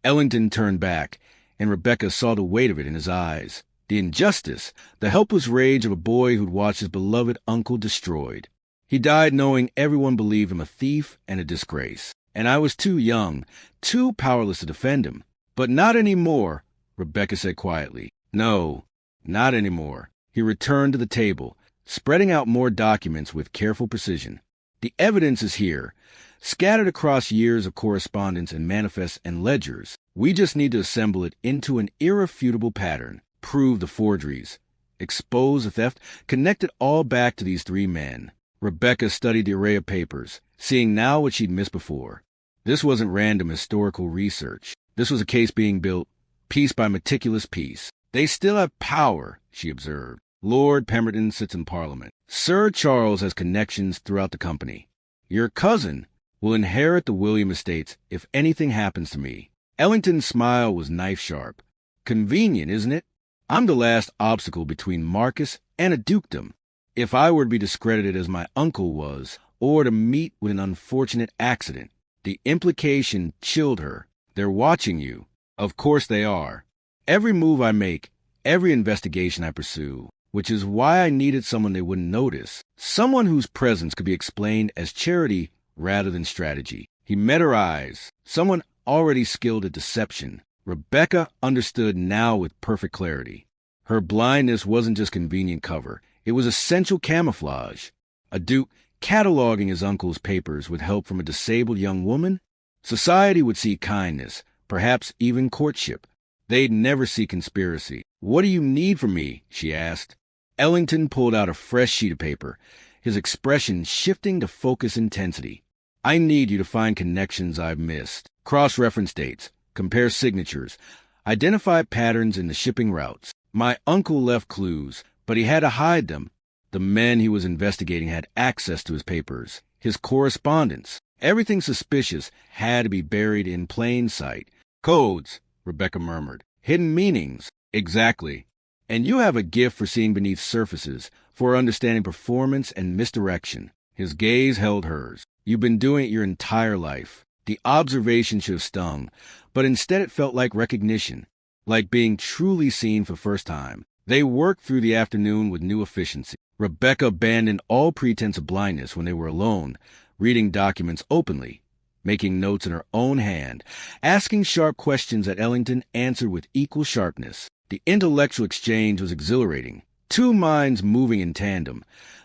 Ellington turned back, and Rebecca saw the weight of it in his eyes. The injustice, the helpless rage of a boy who'd watched his beloved uncle destroyed. He died knowing everyone believed him a thief and a disgrace. And I was too young, too powerless to defend him. But not anymore, Rebecca said quietly. No, not anymore. He returned to the table, spreading out more documents with careful precision. The evidence is here, scattered across years of correspondence and manifests and ledgers. We just need to assemble it into an irrefutable pattern, prove the forgeries, expose the theft, connect it all back to these 3 men. Rebecca studied the array of papers, seeing now what she'd missed before. This wasn't random historical research. This was a case being built, piece by meticulous piece. They still have power, she observed. Lord Pemberton sits in Parliament. Sir Charles has connections throughout the company. Your cousin will inherit the William estates if anything happens to me. Ellington's smile was knife-sharp. Convenient, isn't it? I'm the last obstacle between Marcus and a dukedom. If I were to be discredited as my uncle was, or to meet with an unfortunate accident, the implication chilled her. They're watching you. Of course they are. Every move I make, every investigation I pursue, which is why I needed someone they wouldn't notice. Someone whose presence could be explained as charity rather than strategy. He met her eyes. Someone already skilled at deception. Rebecca understood now with perfect clarity. Her blindness wasn't just convenient cover. It was essential camouflage. A duke cataloging his uncle's papers with help from a disabled young woman? Society would see kindness, perhaps even courtship. They'd never see conspiracy. What do you need from me? She asked. Ellington pulled out a fresh sheet of paper, his expression shifting to focus intensity. I need you to find connections I've missed. Cross-reference dates, compare signatures, identify patterns in the shipping routes. My uncle left clues, but he had to hide them. The men he was investigating had access to his papers, his correspondence. Everything suspicious had to be buried in plain sight. Codes, Rebecca murmured. Hidden meanings. Exactly. And you have a gift for seeing beneath surfaces, for understanding performance and misdirection. His gaze held hers. You've been doing it your entire life. The observation should have stung, but instead it felt like recognition, like being truly seen for the first time. They worked through the afternoon with new efficiency. Rebecca abandoned all pretense of blindness when they were alone, reading documents openly, making notes in her own hand, asking sharp questions that Ellington answered with equal sharpness. The intellectual exchange was exhilarating, two minds moving in tandem,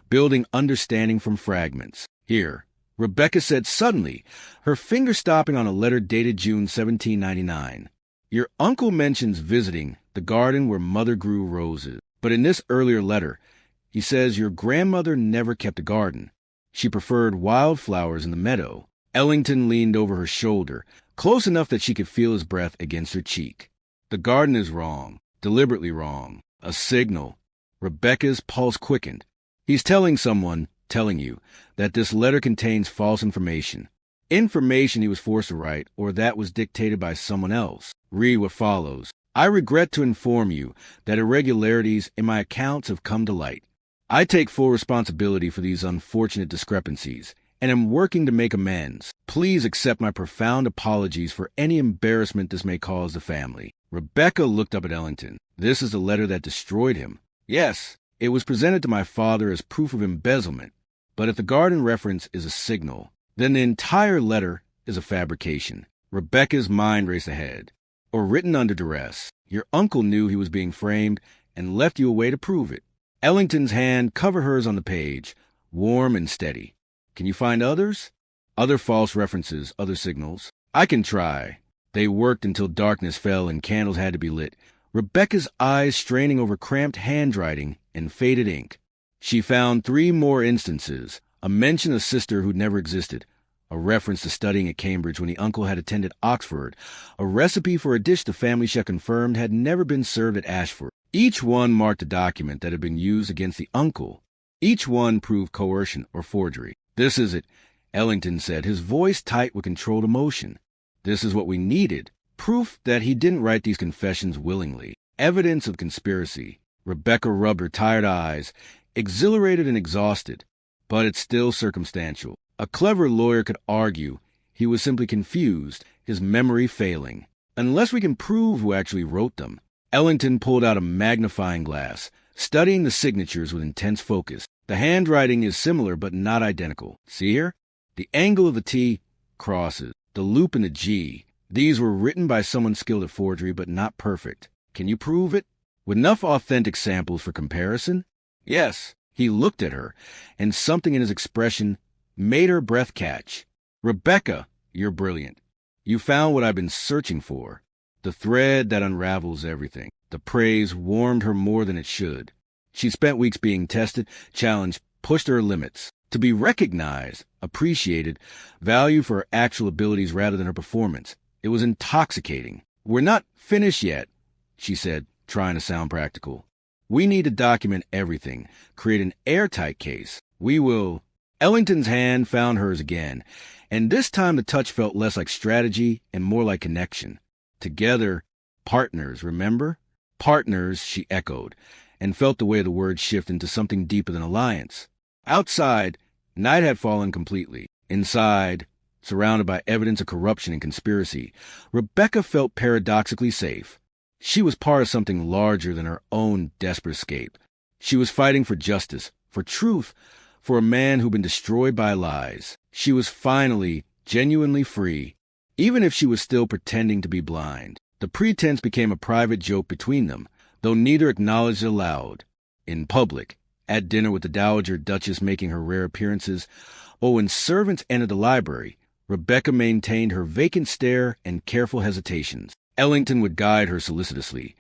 building understanding from fragments. "Here," Rebecca said suddenly, her finger stopping on a letter dated June 1799. "Your uncle mentions visiting the garden where Mother grew roses, but in this earlier letter, he says your grandmother never kept a garden. She preferred wildflowers in the meadow." Ellington leaned over her shoulder, close enough that she could feel his breath against her cheek. "The garden is wrong, deliberately wrong. A signal." Rebecca's pulse quickened. "He's telling someone, telling you, that this letter contains false information. Information he was forced to write, or that was dictated by someone else. Read what follows. I regret to inform you that irregularities in my accounts have come to light. I take full responsibility for these unfortunate discrepancies, and am working to make amends. Please accept my profound apologies for any embarrassment this may cause the family." Rebecca looked up at Ellington. "This is the letter that destroyed him." "Yes, it was presented to my father as proof of embezzlement. But if the garden reference is a signal, then the entire letter is a fabrication." Rebecca's mind raced ahead. "Or written under duress. Your uncle knew he was being framed and left you a way to prove it." Ellington's hand covered hers on the page, warm and steady. "Can you find others? Other false references, other signals?" "I can try." They worked until darkness fell and candles had to be lit, Rebecca's eyes straining over cramped handwriting and faded ink. She found 3 more instances: a mention of a sister who'd never existed, a reference to studying at Cambridge when the uncle had attended Oxford, a recipe for a dish the family chef confirmed had never been served at Ashford. Each one marked a document that had been used against the uncle. Each one proved coercion or forgery. "This is it," Ellington said, his voice tight with controlled emotion. "This is what we needed. Proof that he didn't write these confessions willingly. Evidence of conspiracy." Rebecca rubbed her tired eyes, exhilarated and exhausted. "But it's still circumstantial. A clever lawyer could argue he was simply confused, his memory failing. Unless we can prove who actually wrote them." Ellington pulled out a magnifying glass, studying the signatures with intense focus. "The handwriting is similar but not identical. See here? The angle of the T crosses, the loop in the G. These were written by someone skilled at forgery but not perfect. Can you prove it? With enough authentic samples for comparison?" "Yes." He looked at her, and something in his expression made her breath catch. "Rebecca, you're brilliant. You found what I've been searching for. The thread that unravels everything." The praise warmed her more than it should. She spent weeks being tested, challenged, pushed to her limits. To be recognized, appreciated, valued for her actual abilities rather than her performance. It was intoxicating. "We're not finished yet," she said, trying to sound practical. "We need to document everything, create an airtight case. We will." Ellington's hand found hers again, and this time the touch felt less like strategy and more like connection. "Together, partners, remember?" "Partners," she echoed, and felt the way the word shift into something deeper than alliance. Outside, night had fallen completely. Inside, surrounded by evidence of corruption and conspiracy, Rebecca felt paradoxically safe. She was part of something larger than her own desperate escape. She was fighting for justice, for truth, for a man who'd been destroyed by lies. She was finally, genuinely free, even if she was still pretending to be blind. The pretense became a private joke between them, though neither acknowledged it aloud. In public, at dinner with the Dowager Duchess making her rare appearances, or when servants entered the library, Rebecca maintained her vacant stare and careful hesitations. Ellington would guide her solicitously,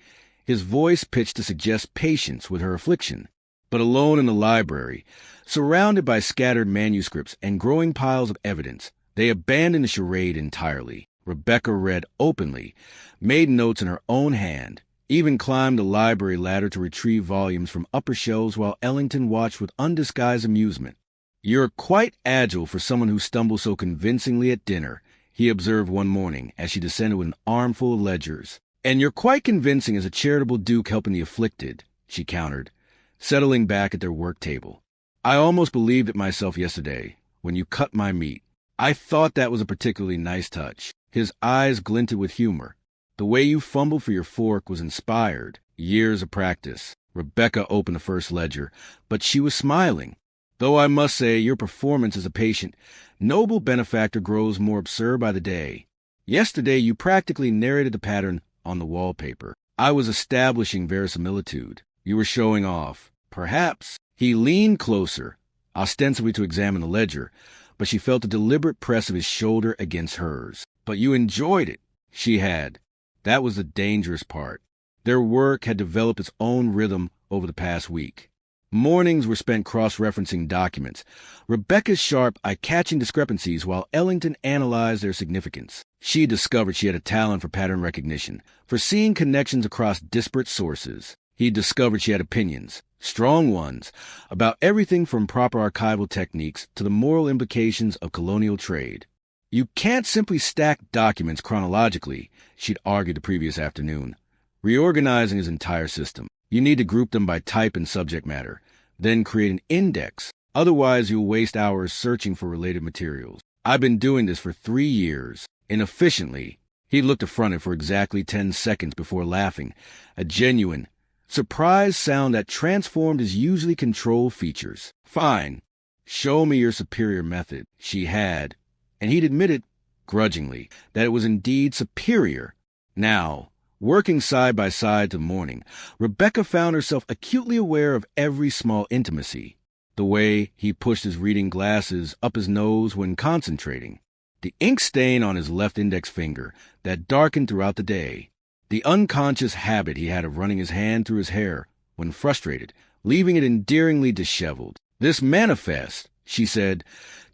his voice pitched to suggest patience with her affliction. But alone in the library, surrounded by scattered manuscripts and growing piles of evidence, they abandoned the charade entirely. Rebecca read openly, made notes in her own hand, even climbed the library ladder to retrieve volumes from upper shelves while Ellington watched with undisguised amusement. "You're quite agile for someone who stumbles so convincingly at dinner," he observed one morning as she descended with an armful of ledgers. "And you're quite convincing as a charitable duke helping the afflicted," she countered, settling back at their work table. "I almost believed it myself yesterday, when you cut my meat. I thought that was a particularly nice touch. His eyes glinted with humor. The way you fumbled for your fork was inspired. Years of practice. Rebecca opened the first ledger, but she was smiling. Though I must say, your performance as a patient, noble benefactor grows more absurd by the day. Yesterday, you practically narrated the pattern on the wallpaper. I was establishing verisimilitude. You were showing off. Perhaps. He leaned closer, ostensibly to examine the ledger, but she felt the deliberate press of his shoulder against hers. But you enjoyed it. She had. That was the dangerous part. Their work had developed its own rhythm over the past week. Mornings were spent cross-referencing documents, Rebecca's sharp, eye-catching discrepancies while Ellington analyzed their significance. She discovered she had a talent for pattern recognition, for seeing connections across disparate sources. He discovered she had opinions, strong ones, about everything from proper archival techniques to the moral implications of colonial trade. You can't simply stack documents chronologically, she'd argued the previous afternoon, reorganizing his entire system. You need to group them by type and subject matter, then create an index. Otherwise, you'll waste hours searching for related materials. I've been doing this for 3 years, inefficiently. He looked affronted for exactly 10 seconds before laughing, a genuine, surprised sound that transformed his usually controlled features. Fine. Show me your superior method. She had, and he'd admitted, grudgingly, that it was indeed superior. Now, working side by side till morning, Rebecca found herself acutely aware of every small intimacy. The way he pushed his reading glasses up his nose when concentrating, the ink stain on his left index finger that darkened throughout the day, the unconscious habit he had of running his hand through his hair when frustrated, leaving it endearingly disheveled. This manifest, she said,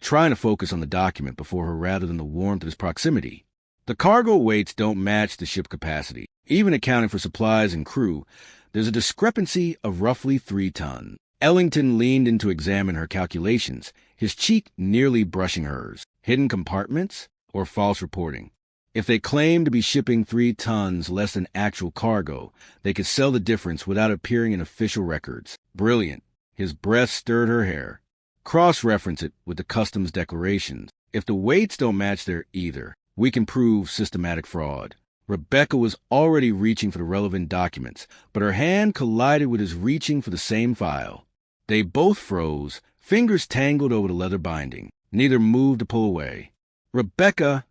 trying to focus on the document before her rather than the warmth of his proximity. The cargo weights don't match the ship capacity. Even accounting for supplies and crew, there's a discrepancy of roughly 3 tons. Ellington leaned in to examine her calculations, his cheek nearly brushing hers. Hidden compartments or false reporting? If they claimed to be shipping 3 tons less than actual cargo, they could sell the difference without appearing in official records. Brilliant. His breath stirred her hair. Cross-reference it with the customs declarations. If the weights don't match there either, we can prove systematic fraud. Rebecca was already reaching for the relevant documents, but her hand collided with his reaching for the same file. They both froze, fingers tangled over the leather binding. Neither moved to pull away. Rebecca,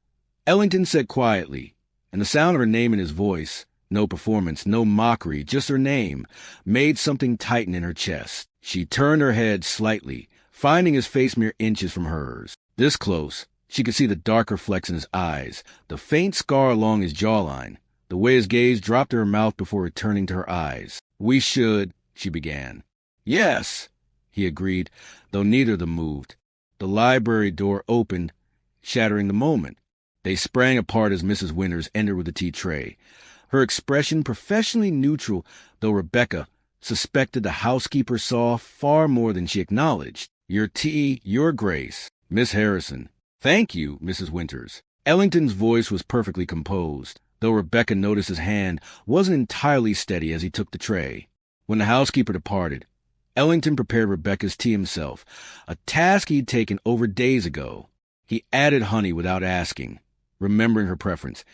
Ellington said quietly, and the sound of her name in his voice, no performance, no mockery, just her name, made something tighten in her chest. She turned her head slightly, finding his face mere inches from hers. This close, she could see the darker flecks in his eyes, the faint scar along his jawline, the way his gaze dropped to her mouth before returning to her eyes. We should, she began. Yes, he agreed, though neither of them moved. The library door opened, shattering the moment. They sprang apart as Mrs. Winters entered with the tea tray, her expression professionally neutral, though Rebecca suspected the housekeeper saw far more than she acknowledged. Your tea, your grace, Miss Harrison. Thank you, Mrs. Winters. Ellington's voice was perfectly composed, though Rebecca noticed his hand wasn't entirely steady as he took the tray. When the housekeeper departed, Ellington prepared Rebecca's tea himself, a task he'd taken over days ago. He added honey without asking, remembering her preference,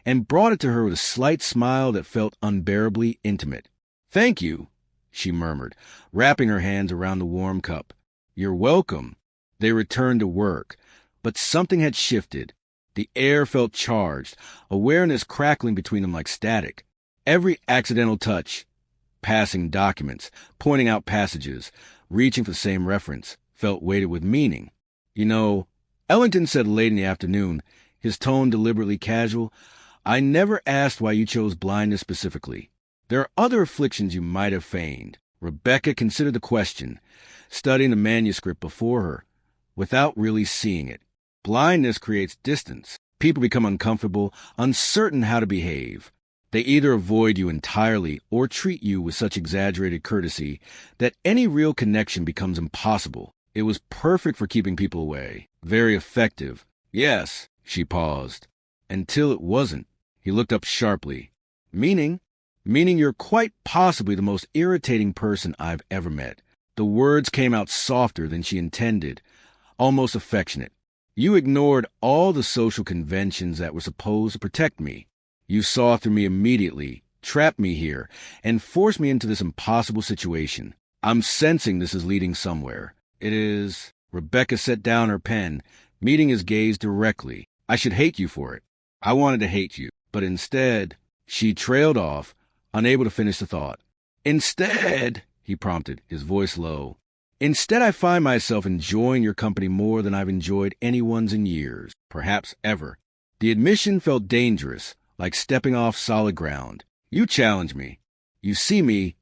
and brought it to her with a slight smile that felt unbearably intimate. Thank you, she murmured, wrapping her hands around the warm cup. You're welcome. They returned to work. But something had shifted. The air felt charged, awareness crackling between them like static. Every accidental touch, passing documents, pointing out passages, reaching for the same reference, felt weighted with meaning. You know, Ellington said late in the afternoon, his tone deliberately casual, I never asked why you chose blindness specifically. There are other afflictions you might have feigned. Rebecca considered the question, studying the manuscript before her, without really seeing it. Blindness creates distance. People become uncomfortable, uncertain how to behave. They either avoid you entirely or treat you with such exaggerated courtesy that any real connection becomes impossible. It was perfect for keeping people away. Very effective. Yes, she paused. Until it wasn't. He looked up sharply. Meaning you're quite possibly the most irritating person I've ever met. The words came out softer than she intended, almost affectionate. You ignored all the social conventions that were supposed to protect me. You saw through me immediately, trapped me here, and forced me into this impossible situation. I'm sensing this is leading somewhere. It is... Rebecca set down her pen, meeting his gaze directly. I should hate you for it. I wanted to hate you, but instead... She trailed off, unable to finish the thought. Instead, he prompted, his voice low. Instead, I find myself enjoying your company more than I've enjoyed anyone's in years, perhaps ever. The admission felt dangerous, like stepping off solid ground. You challenge me. You see me,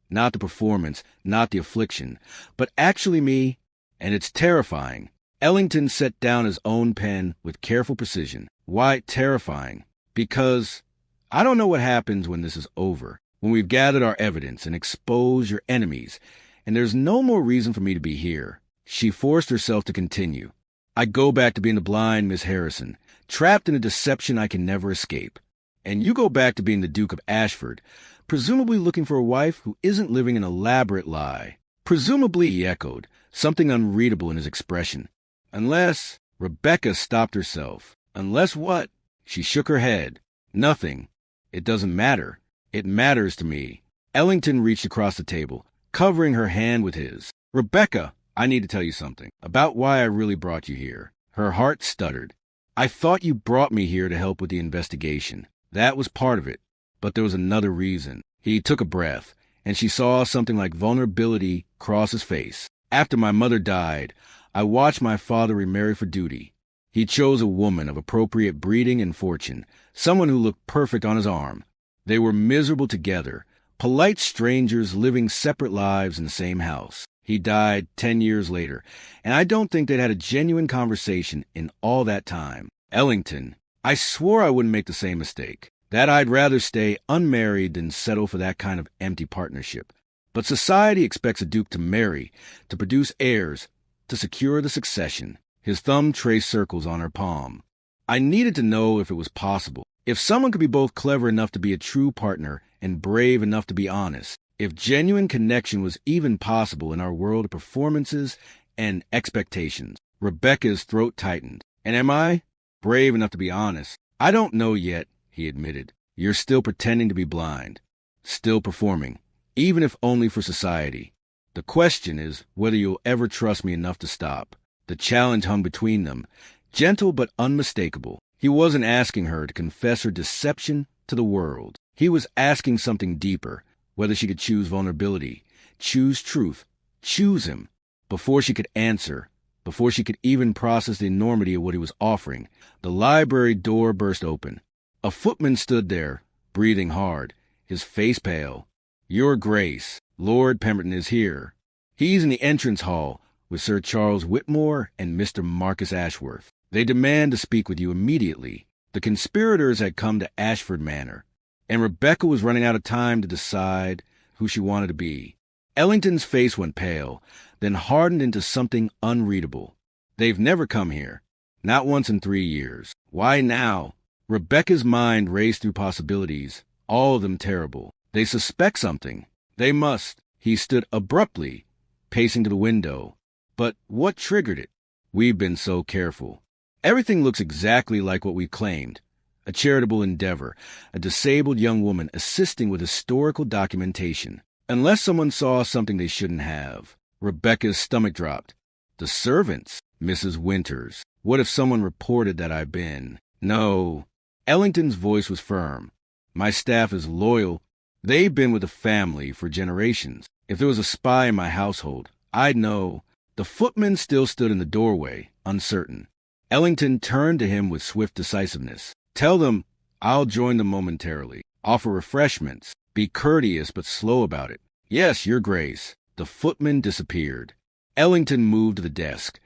not the performance, not the affliction, but actually me, and it's terrifying. Ellington set down his own pen with careful precision. Why terrifying? Because I don't know what happens when this is over, when we've gathered our evidence and exposed your enemies, and there's no more reason for me to be here. She forced herself to continue. I go back to being the blind Miss Harrison, trapped in a deception I can never escape. And you go back to being the Duke of Ashford, presumably looking for a wife who isn't living an elaborate lie. Presumably, he echoed, something unreadable in his expression. Unless... Rebecca stopped herself. Unless what? She shook her head. Nothing. It doesn't matter. It matters to me. Ellington reached across the table, covering her hand with his. Rebecca, I need to tell you something about why I really brought you here. Her heart stuttered. I thought you brought me here to help with the investigation. That was part of it. But there was another reason. He took a breath, and she saw something like vulnerability cross his face. After my mother died, I watched my father remarry for duty. He chose a woman of appropriate breeding and fortune, someone who looked perfect on his arm. They were miserable together, polite strangers living separate lives in the same house. He died 10 years later, and I don't think they'd had a genuine conversation in all that time. Ellington, I swore I wouldn't make the same mistake, that I'd rather stay unmarried than settle for that kind of empty partnership. But society expects a duke to marry, to produce heirs, to secure the succession. His thumb traced circles on her palm. I needed to know if it was possible. If someone could be both clever enough to be a true partner and brave enough to be honest. If genuine connection was even possible in our world of performances and expectations. Rebecca's throat tightened. And am I brave enough to be honest? I don't know yet, he admitted. You're still pretending to be blind. Still performing. Even if only for society. The question is whether you'll ever trust me enough to stop. The challenge hung between them, gentle but unmistakable. He wasn't asking her to confess her deception to the world. He was asking something deeper, whether she could choose vulnerability, choose truth, choose him. Before she could answer, before she could even process the enormity of what he was offering, the library door burst open. A footman stood there, breathing hard, his face pale. Your Grace, Lord Pemberton is here. He's in the entrance hall, with Sir Charles Whitmore and Mr. Marcus Ashworth. They demand to speak with you immediately. The conspirators had come to Ashford Manor, and Rebecca was running out of time to decide who she wanted to be. Ellington's face went pale, then hardened into something unreadable. They've never come here. Not once in 3 years. Why now? Rebecca's mind raced through possibilities, all of them terrible. They suspect something. They must. He stood abruptly, pacing to the window. But what triggered it? We've been so careful. Everything looks exactly like what we claimed. A charitable endeavor, a disabled young woman assisting with historical documentation. Unless someone saw something they shouldn't have. Rebecca's stomach dropped. The servants, Mrs. Winters. What if someone reported that I've been? No. Ellington's voice was firm. My staff is loyal. They've been with the family for generations. If there was a spy in my household, I'd know. The footman still stood in the doorway, uncertain. Ellington turned to him with swift decisiveness. Tell them I'll join them momentarily. Offer refreshments. Be courteous but slow about it. Yes, Your Grace. The footman disappeared. Ellington moved to the desk,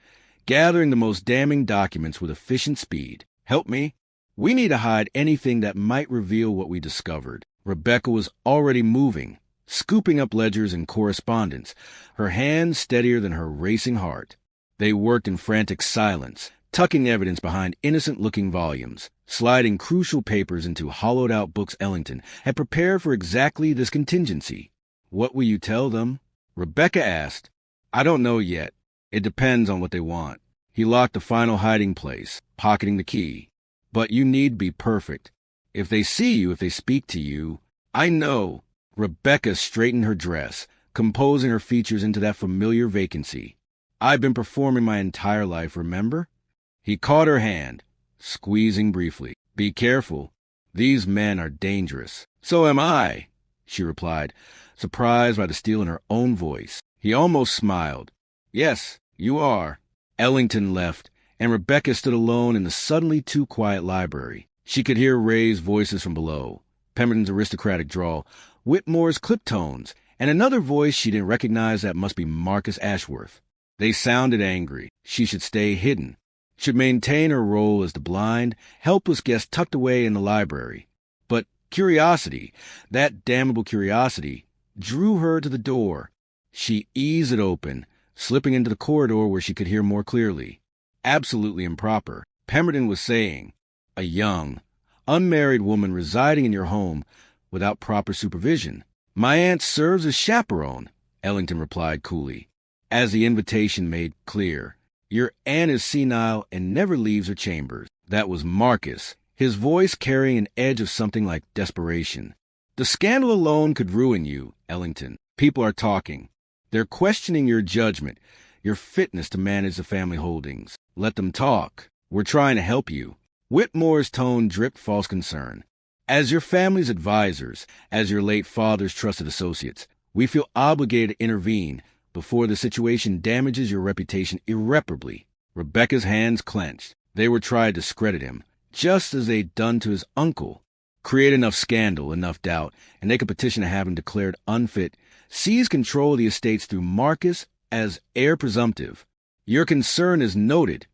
gathering the most damning documents with efficient speed. Help me. We need to hide anything that might reveal what we discovered. Rebecca was already moving, scooping up ledgers and correspondence, her hands steadier than her racing heart. They worked in frantic silence, tucking evidence behind innocent-looking volumes, sliding crucial papers into hollowed-out books Ellington had prepared for exactly this contingency. What will you tell them? Rebecca asked. I don't know yet. It depends on what they want. He locked the final hiding place, pocketing the key. But you need be perfect. If they see you, if they speak to you... I know. Rebecca straightened her dress, composing her features into that familiar vacancy. I've been performing my entire life, remember? He caught her hand, squeezing briefly. Be careful. These men are dangerous. So am I, she replied, surprised by the steel in her own voice. He almost smiled. Yes, you are. Ellington left, and Rebecca stood alone in the suddenly too quiet library. She could hear Ray's voices from below, Pemberton's aristocratic drawl, Whitmore's clipped tones, and another voice she didn't recognize that must be Marcus Ashworth. They sounded angry. She should stay hidden, should maintain her role as the blind, helpless guest tucked away in the library. But curiosity, that damnable curiosity, drew her to the door. She eased it open, slipping into the corridor where she could hear more clearly. Absolutely improper. Pemberton was saying, a young, unmarried woman residing in your home without proper supervision. My aunt serves as chaperone, Ellington replied coolly, as the invitation made clear. Your aunt is senile and never leaves her chambers. That was Marcus, his voice carrying an edge of something like desperation. The scandal alone could ruin you, Ellington. People are talking. They're questioning your judgment, your fitness to manage the family holdings. Let them talk. We're trying to help you. Whitmore's tone dripped false concern. As your family's advisors, as your late father's trusted associates, we feel obligated to intervene before the situation damages your reputation irreparably. Rebecca's hands clenched. They were trying to discredit him, just as they'd done to his uncle. Create enough scandal, enough doubt, and they could petition to have him declared unfit, seize control of the estates through Marcus as heir presumptive. Your concern is noted,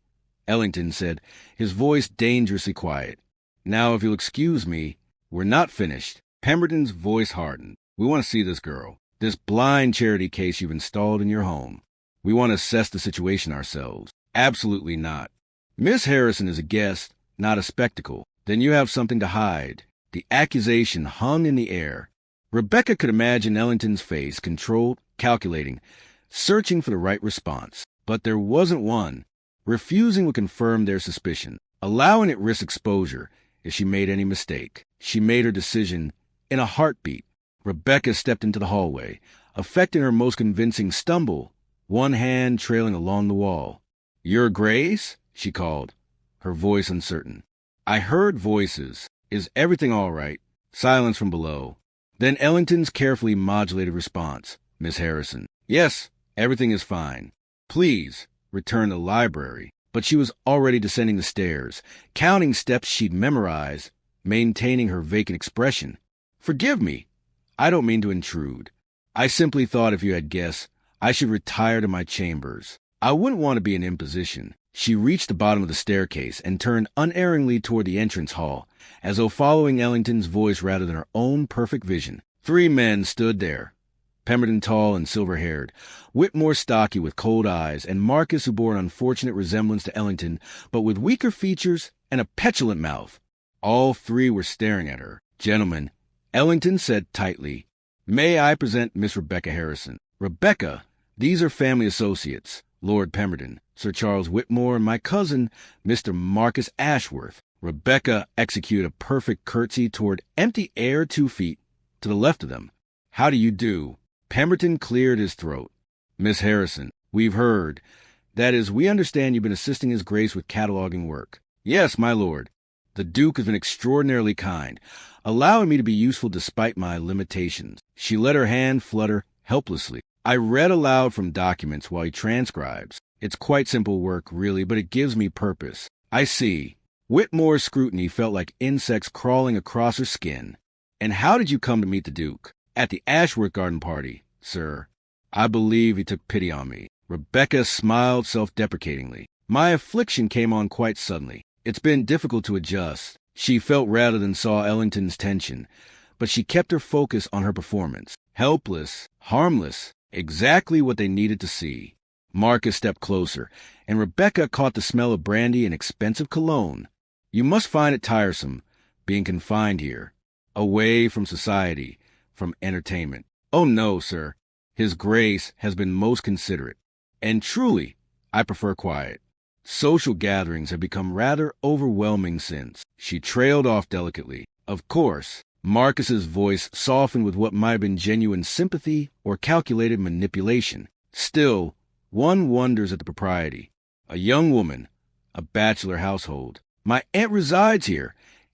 Ellington said, his voice dangerously quiet. Now, if you'll excuse me, we're not finished. Pemberton's voice hardened. We want to see this girl. This blind charity case you've installed in your home. We want to assess the situation ourselves. Absolutely not. Miss Harrison is a guest, not a spectacle. Then you have something to hide. The accusation hung in the air. Rebecca could imagine Ellington's face, controlled, calculating, searching for the right response. But there wasn't one. Refusing would confirm their suspicion. Allowing it risk exposure if she made any mistake. She made her decision in a heartbeat. Rebecca stepped into the hallway, affecting her most convincing stumble, one hand trailing along the wall. Your Grace? She called, her voice uncertain. I heard voices. Is everything all right? Silence from below. Then Ellington's carefully modulated response. Miss Harrison. Yes, everything is fine. Please, return to the library. But she was already descending the stairs, counting steps she'd memorized, maintaining her vacant expression. Forgive me. I don't mean to intrude. I simply thought if you had guessed, I should retire to my chambers. I wouldn't want to be an imposition. She reached the bottom of the staircase and turned unerringly toward the entrance hall, as though following Ellington's voice rather than her own perfect vision. 3 men stood there. Pemberton tall and silver-haired, Whitmore stocky with cold eyes, and Marcus who bore an unfortunate resemblance to Ellington, but with weaker features and a petulant mouth. All 3 were staring at her. Gentlemen, Ellington said tightly, may I present Miss Rebecca Harrison. Rebecca, these are family associates, Lord Pemberton, Sir Charles Whitmore, and my cousin, Mr. Marcus Ashworth. Rebecca executed a perfect curtsy toward empty air 2 feet to the left of them. How do you do? Pemberton cleared his throat. Miss Harrison, we've heard. That is, we understand you've been assisting His Grace with cataloging work. Yes, my lord. The Duke has been extraordinarily kind, allowing me to be useful despite my limitations. She let her hand flutter helplessly. I read aloud from documents while he transcribes. It's quite simple work, really, but it gives me purpose. I see. Whitmore's scrutiny felt like insects crawling across her skin. And how did you come to meet the Duke? At the Ashworth garden party, sir. I believe he took pity on me. Rebecca smiled self-deprecatingly. My affliction came on quite suddenly. It's been difficult to adjust. She felt rather than saw Ellington's tension, but she kept her focus on her performance. Helpless, harmless, exactly what they needed to see. Marcus stepped closer, and Rebecca caught the smell of brandy and expensive cologne. You must find it tiresome, being confined here, away from society, from entertainment. Oh no, sir. His Grace has been most considerate. And truly, I prefer quiet. Social gatherings have become rather overwhelming since. She trailed off delicately. Of course, Marcus's voice softened with what might have been genuine sympathy or calculated manipulation. Still, one wonders at the propriety. A young woman, a bachelor household. My aunt resides here,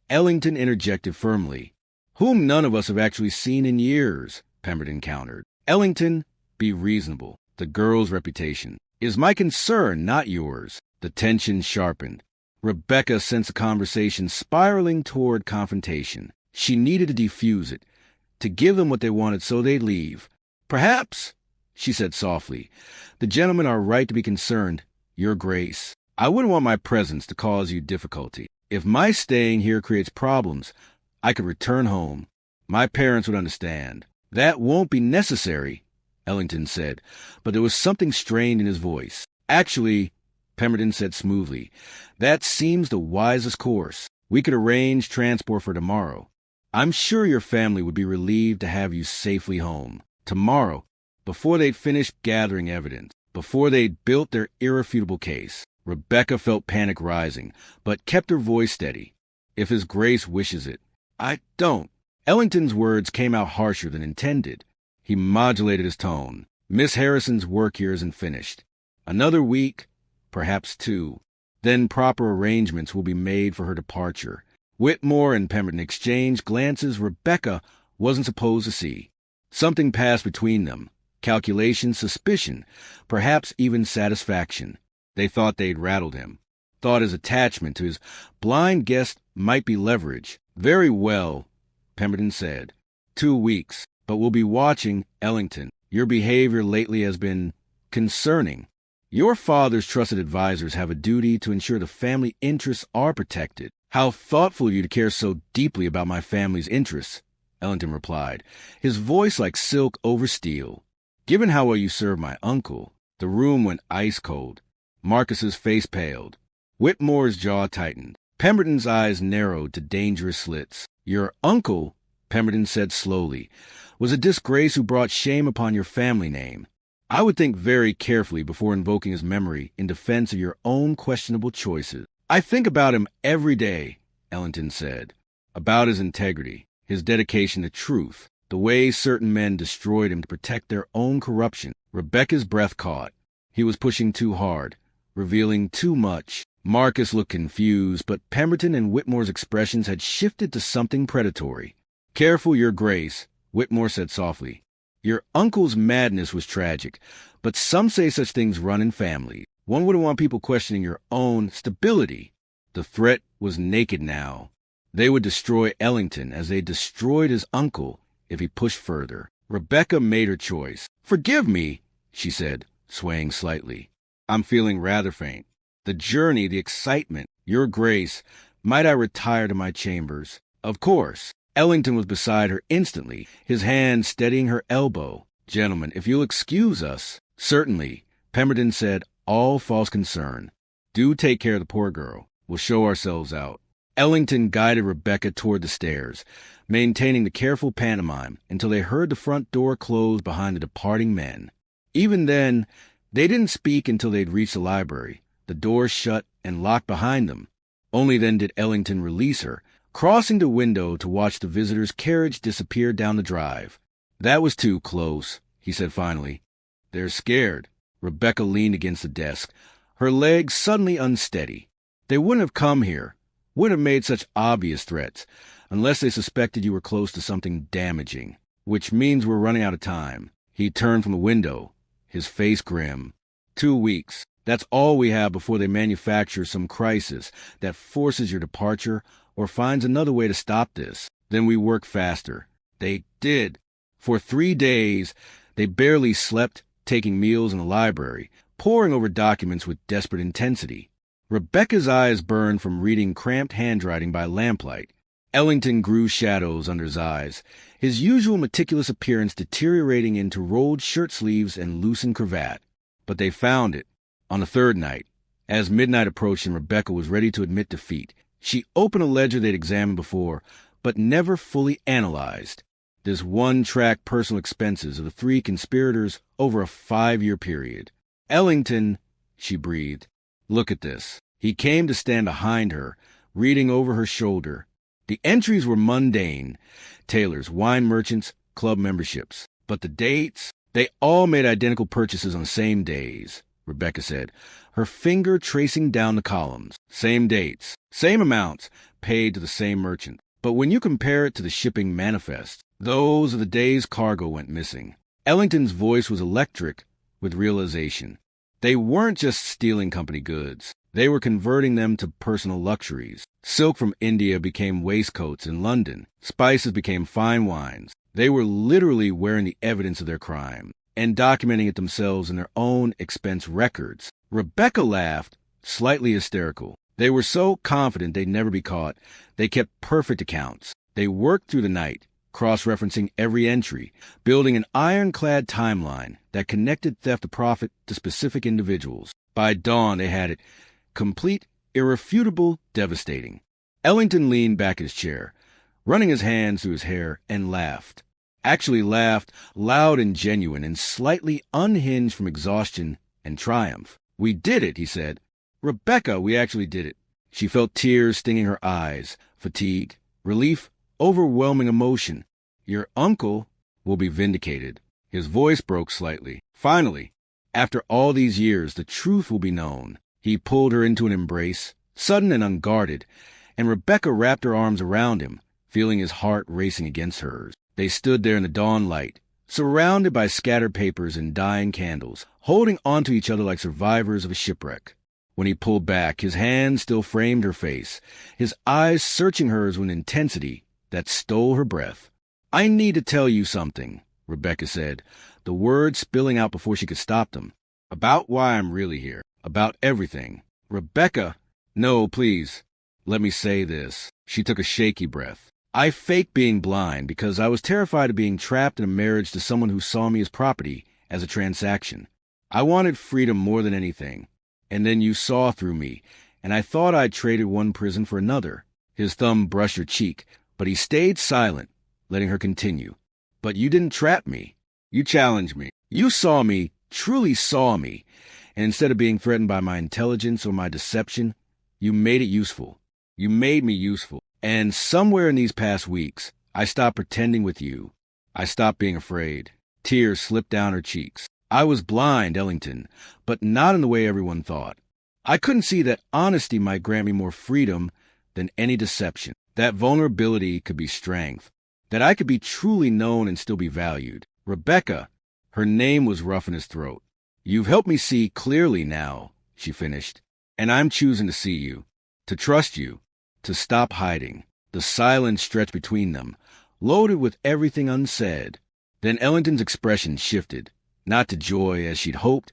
Ellington interjected firmly. Whom none of us have actually seen in years, Pemberton countered. Ellington, be reasonable. The girl's reputation is my concern, not yours. The tension sharpened. Rebecca sensed the conversation spiraling toward confrontation. She needed to defuse it, to give them what they wanted so they'd leave. Perhaps, she said softly, the gentlemen are right to be concerned, Your Grace. I wouldn't want my presence to cause you difficulty. If my staying here creates problems, I could return home. My parents would understand. That won't be necessary, Ellington said, but there was something strained in his voice. Actually, Pemberton said smoothly, that seems the wisest course. We could arrange transport for tomorrow. I'm sure your family would be relieved to have you safely home. Tomorrow, before they'd finished gathering evidence, before they'd built their irrefutable case. Rebecca felt panic rising, but kept her voice steady. If His Grace wishes it. I don't. Ellington's words came out harsher than intended. He modulated his tone. Miss Harrison's work here isn't finished. Another week, perhaps 2. Then proper arrangements will be made for her departure. Whitmore and Pemberton exchanged glances Rebecca wasn't supposed to see. Something passed between them. Calculation, suspicion, perhaps even satisfaction. They thought they'd rattled him. Thought his attachment to his blind guest might be leverage. Very well, Pemberton said. 2 weeks, but we'll be watching, Ellington. Your behavior lately has been concerning. Your father's trusted advisors have a duty to ensure the family interests are protected. How thoughtful of you to care so deeply about my family's interests, Ellington replied, his voice like silk over steel. Given how well you served my uncle, the room went ice cold. Marcus's face paled. Whitmore's jaw tightened. Pemberton's eyes narrowed to dangerous slits. Your uncle, Pemberton said slowly, was a disgrace who brought shame upon your family name. I would think very carefully before invoking his memory in defense of your own questionable choices. I think about him every day, Ellington said. About his integrity, his dedication to truth, the way certain men destroyed him to protect their own corruption. Rebecca's breath caught. He was pushing too hard, revealing too much. Marcus looked confused, but Pemberton and Whitmore's expressions had shifted to something predatory. Careful, Your Grace, Whitmore said softly. Your uncle's madness was tragic, but some say such things run in families. One wouldn't want people questioning your own stability. The threat was naked now. They would destroy Ellington as they destroyed his uncle if he pushed further. Rebecca made her choice. Forgive me, she said, swaying slightly. I'm feeling rather faint. The journey, the excitement, Your Grace, might I retire to my chambers? Of course. Ellington was beside her instantly, his hand steadying her elbow. Gentlemen, if you'll excuse us. Certainly, Pemberton said, all false concern. Do take care of the poor girl. We'll show ourselves out. Ellington guided Rebecca toward the stairs, maintaining the careful pantomime until they heard the front door close behind the departing men. Even then, they didn't speak until they'd reached the library, the door shut and locked behind them. Only then did Ellington release her, crossing the window to watch the visitor's carriage disappear down the drive. That was too close, he said finally. They're scared. Rebecca leaned against the desk, her legs suddenly unsteady. They wouldn't have come here, wouldn't have made such obvious threats, unless they suspected you were close to something damaging, which means we're running out of time. He turned from the window, his face grim. 2 weeks. That's all we have before they manufacture some crisis that forces your departure or finds another way to stop this. Then we work faster. They did. For 3 days, they barely slept, taking meals in the library, poring over documents with desperate intensity. Rebecca's eyes burned from reading cramped handwriting by lamplight. Ellington grew shadows under his eyes, his usual meticulous appearance deteriorating into rolled shirt sleeves and loosened cravat. But they found it. On the 3rd night, as midnight approached and Rebecca was ready to admit defeat, she opened a ledger they'd examined before, but never fully analyzed. This one tracked personal expenses of the 3 conspirators over a 5-year period. Ellington, she breathed. Look at this. He came to stand behind her, reading over her shoulder. The entries were mundane: tailors, wine merchants, club memberships. But the dates? They all made identical purchases on the same days, Rebecca said, her finger tracing down the columns. Same dates, same amounts, paid to the same merchant. But when you compare it to the shipping manifest, those are the days cargo went missing. Ellington's voice was electric with realization. They weren't just stealing company goods. They were converting them to personal luxuries. Silk from India became waistcoats in London. Spices became fine wines. They were literally wearing the evidence of their crime and documenting it themselves in their own expense records. Rebecca laughed, slightly hysterical. They were so confident they'd never be caught, they kept perfect accounts. They worked through the night, cross-referencing every entry, building an ironclad timeline that connected theft of profit to specific individuals. By dawn, they had it complete, irrefutable, devastating. Ellington leaned back in his chair, running his hands through his hair, and laughed. Actually laughed, loud and genuine, and slightly unhinged from exhaustion and triumph. "We did it," he said. "Rebecca, we actually did it." She felt tears stinging her eyes, fatigue, relief, overwhelming emotion. "Your uncle will be vindicated." His voice broke slightly. "Finally, after all these years, the truth will be known." He pulled her into an embrace, sudden and unguarded, and Rebecca wrapped her arms around him, feeling his heart racing against hers. They stood there in the dawn light, surrounded by scattered papers and dying candles, holding onto each other like survivors of a shipwreck. When he pulled back, his hand still framed her face, his eyes searching hers with an intensity that stole her breath. "I need to tell you something," Rebecca said, the words spilling out before she could stop them. "About why I'm really here. About everything." "Rebecca, no, please. Let me say this." She took a shaky breath. "I faked being blind because I was terrified of being trapped in a marriage to someone who saw me as property, as a transaction. I wanted freedom more than anything. And then you saw through me, and I thought I'd traded one prison for another." His thumb brushed her cheek, but he stayed silent, letting her continue. "But you didn't trap me. You challenged me. You saw me, truly saw me, and instead of being threatened by my intelligence or my deception, you made it useful. You made me useful. And somewhere in these past weeks, I stopped pretending with you. I stopped being afraid." Tears slipped down her cheeks. "I was blind, Ellington, but not in the way everyone thought. I couldn't see that honesty might grant me more freedom than any deception, that vulnerability could be strength, that I could be truly known and still be valued. Rebecca," her name was rough in his throat, "you've helped me see clearly now," she finished, "and I'm choosing to see you, to trust you, to stop hiding." The silence stretched between them, loaded with everything unsaid. Then Ellington's expression shifted, not to joy as she'd hoped,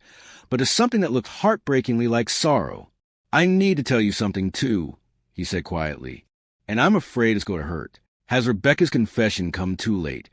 but to something that looked heartbreakingly like sorrow. "I need to tell you something, too," he said quietly, "and I'm afraid it's going to hurt. Has Rebecca's confession come too late,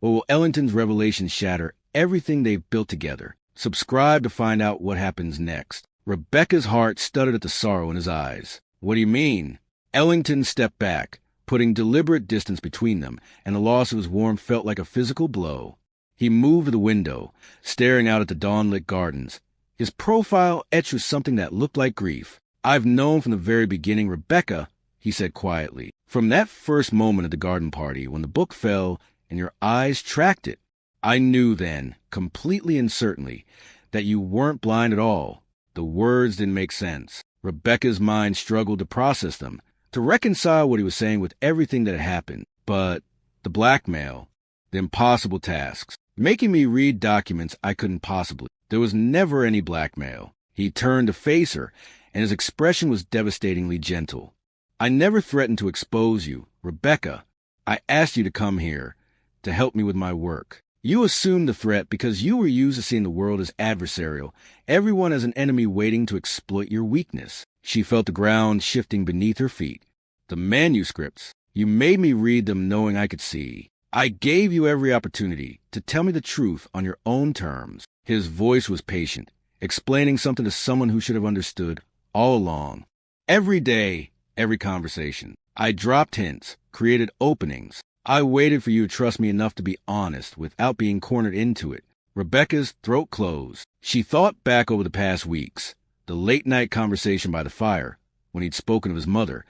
or will Ellington's revelation shatter everything they've built together? Subscribe to find out what happens next." Rebecca's heart stuttered at the sorrow in his eyes. "What do you mean?" Ellington stepped back, putting deliberate distance between them, and the loss of his warmth felt like a physical blow. He moved to the window, staring out at the dawn-lit gardens, his profile etched with something that looked like grief. "I've known from the very beginning, Rebecca," he said quietly, "from that first moment at the garden party when the book fell and your eyes tracked it. I knew then, completely and certainly, that you weren't blind at all." The words didn't make sense. Rebecca's mind struggled to process them, to reconcile what he was saying with everything that had happened. But the blackmail, the impossible tasks, making me read documents I couldn't possibly. There was never any blackmail. He turned to face her, and his expression was devastatingly gentle. "I never threatened to expose you, Rebecca. I asked you to come here, to help me with my work. You assumed the threat because you were used to seeing the world as adversarial, everyone as an enemy waiting to exploit your weakness." She felt the ground shifting beneath her feet. "The manuscripts, you made me read them knowing I could see. I gave you every opportunity to tell me the truth on your own terms." His voice was patient, explaining something to someone who should have understood all along. "Every day, every conversation, I dropped hints, created openings. I waited for you to trust me enough to be honest without being cornered into it." Rebecca's throat closed. She thought back over the past weeks, the late-night conversation by the fire, when he'd spoken of his mother,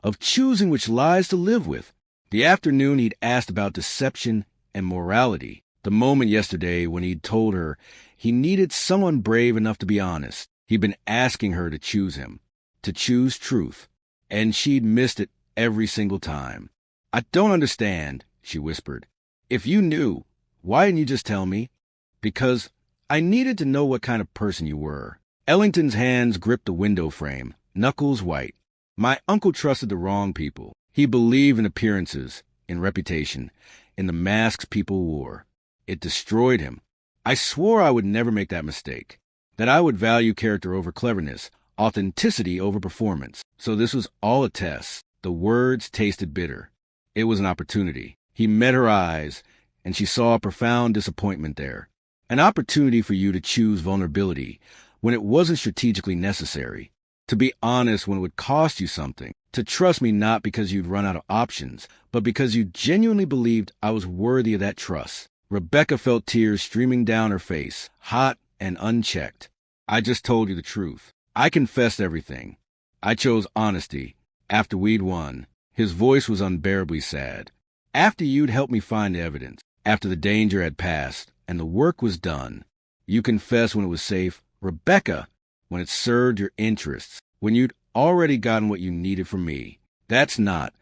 of choosing which lies to live with, the afternoon he'd asked about deception and morality, the moment yesterday when he'd told her he needed someone brave enough to be honest. He'd been asking her to choose him, to choose truth, and she'd missed it every single time. "I don't understand," she whispered. "If you knew, why didn't you just tell me?" "Because I needed to know what kind of person you were." Ellington's hands gripped the window frame, knuckles white. "My uncle trusted the wrong people. He believed in appearances, in reputation, in the masks people wore. It destroyed him. I swore I would never make that mistake, that I would value character over cleverness, authenticity over performance. So this was all a test." The words tasted bitter. It was an opportunity. He met her eyes, and she saw a profound disappointment there. An opportunity for you to choose vulnerability when it wasn't strategically necessary, to be honest when it would cost you something, to trust me not because you'd run out of options, but because you genuinely believed I was worthy of that trust. Rebecca felt tears streaming down her face, hot and unchecked. "I just told you the truth. I confessed everything. I chose honesty after we'd won." His voice was unbearably sad. "After you'd helped me find the evidence, after the danger had passed and the work was done. You confessed when it was safe, Rebecca, when it served your interests, when you'd already gotten what you needed from me. That's not."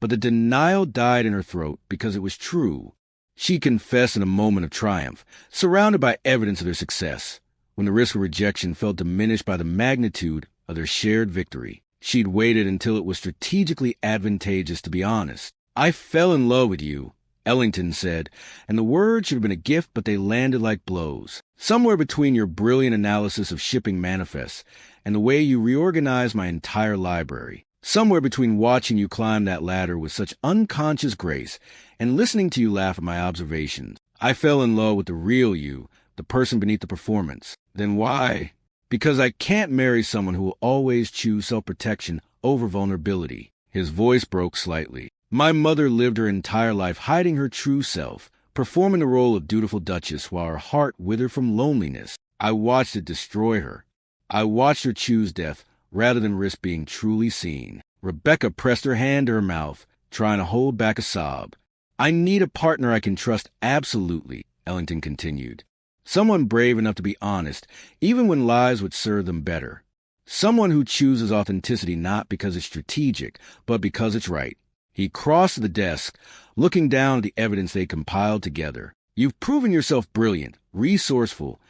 But the denial died in her throat because it was true. She confessed in a moment of triumph, surrounded by evidence of their success, when the risk of rejection felt diminished by the magnitude of their shared victory. She'd waited until it was strategically advantageous to be honest. "I fell in love with you," Ellington said, and the words should have been a gift, but they landed like blows. "Somewhere between your brilliant analysis of shipping manifests and the way you reorganized my entire library. Somewhere between watching you climb that ladder with such unconscious grace and listening to you laugh at my observations. I fell in love with the real you, the person beneath the performance. Then why? Because I can't marry someone who will always choose self-protection over vulnerability." His voice broke slightly. "My mother lived her entire life hiding her true self, performing the role of dutiful duchess while her heart withered from loneliness. I watched it destroy her. I watched her choose death rather than risk being truly seen." Rebecca pressed her hand to her mouth, trying to hold back a sob. "I need a partner I can trust absolutely," Ellington continued. "Someone brave enough to be honest, even when lies would serve them better. Someone who chooses authenticity not because it's strategic, but because it's right." He crossed to the desk, looking down at the evidence they compiled together. "You've proven yourself brilliant, resourceful,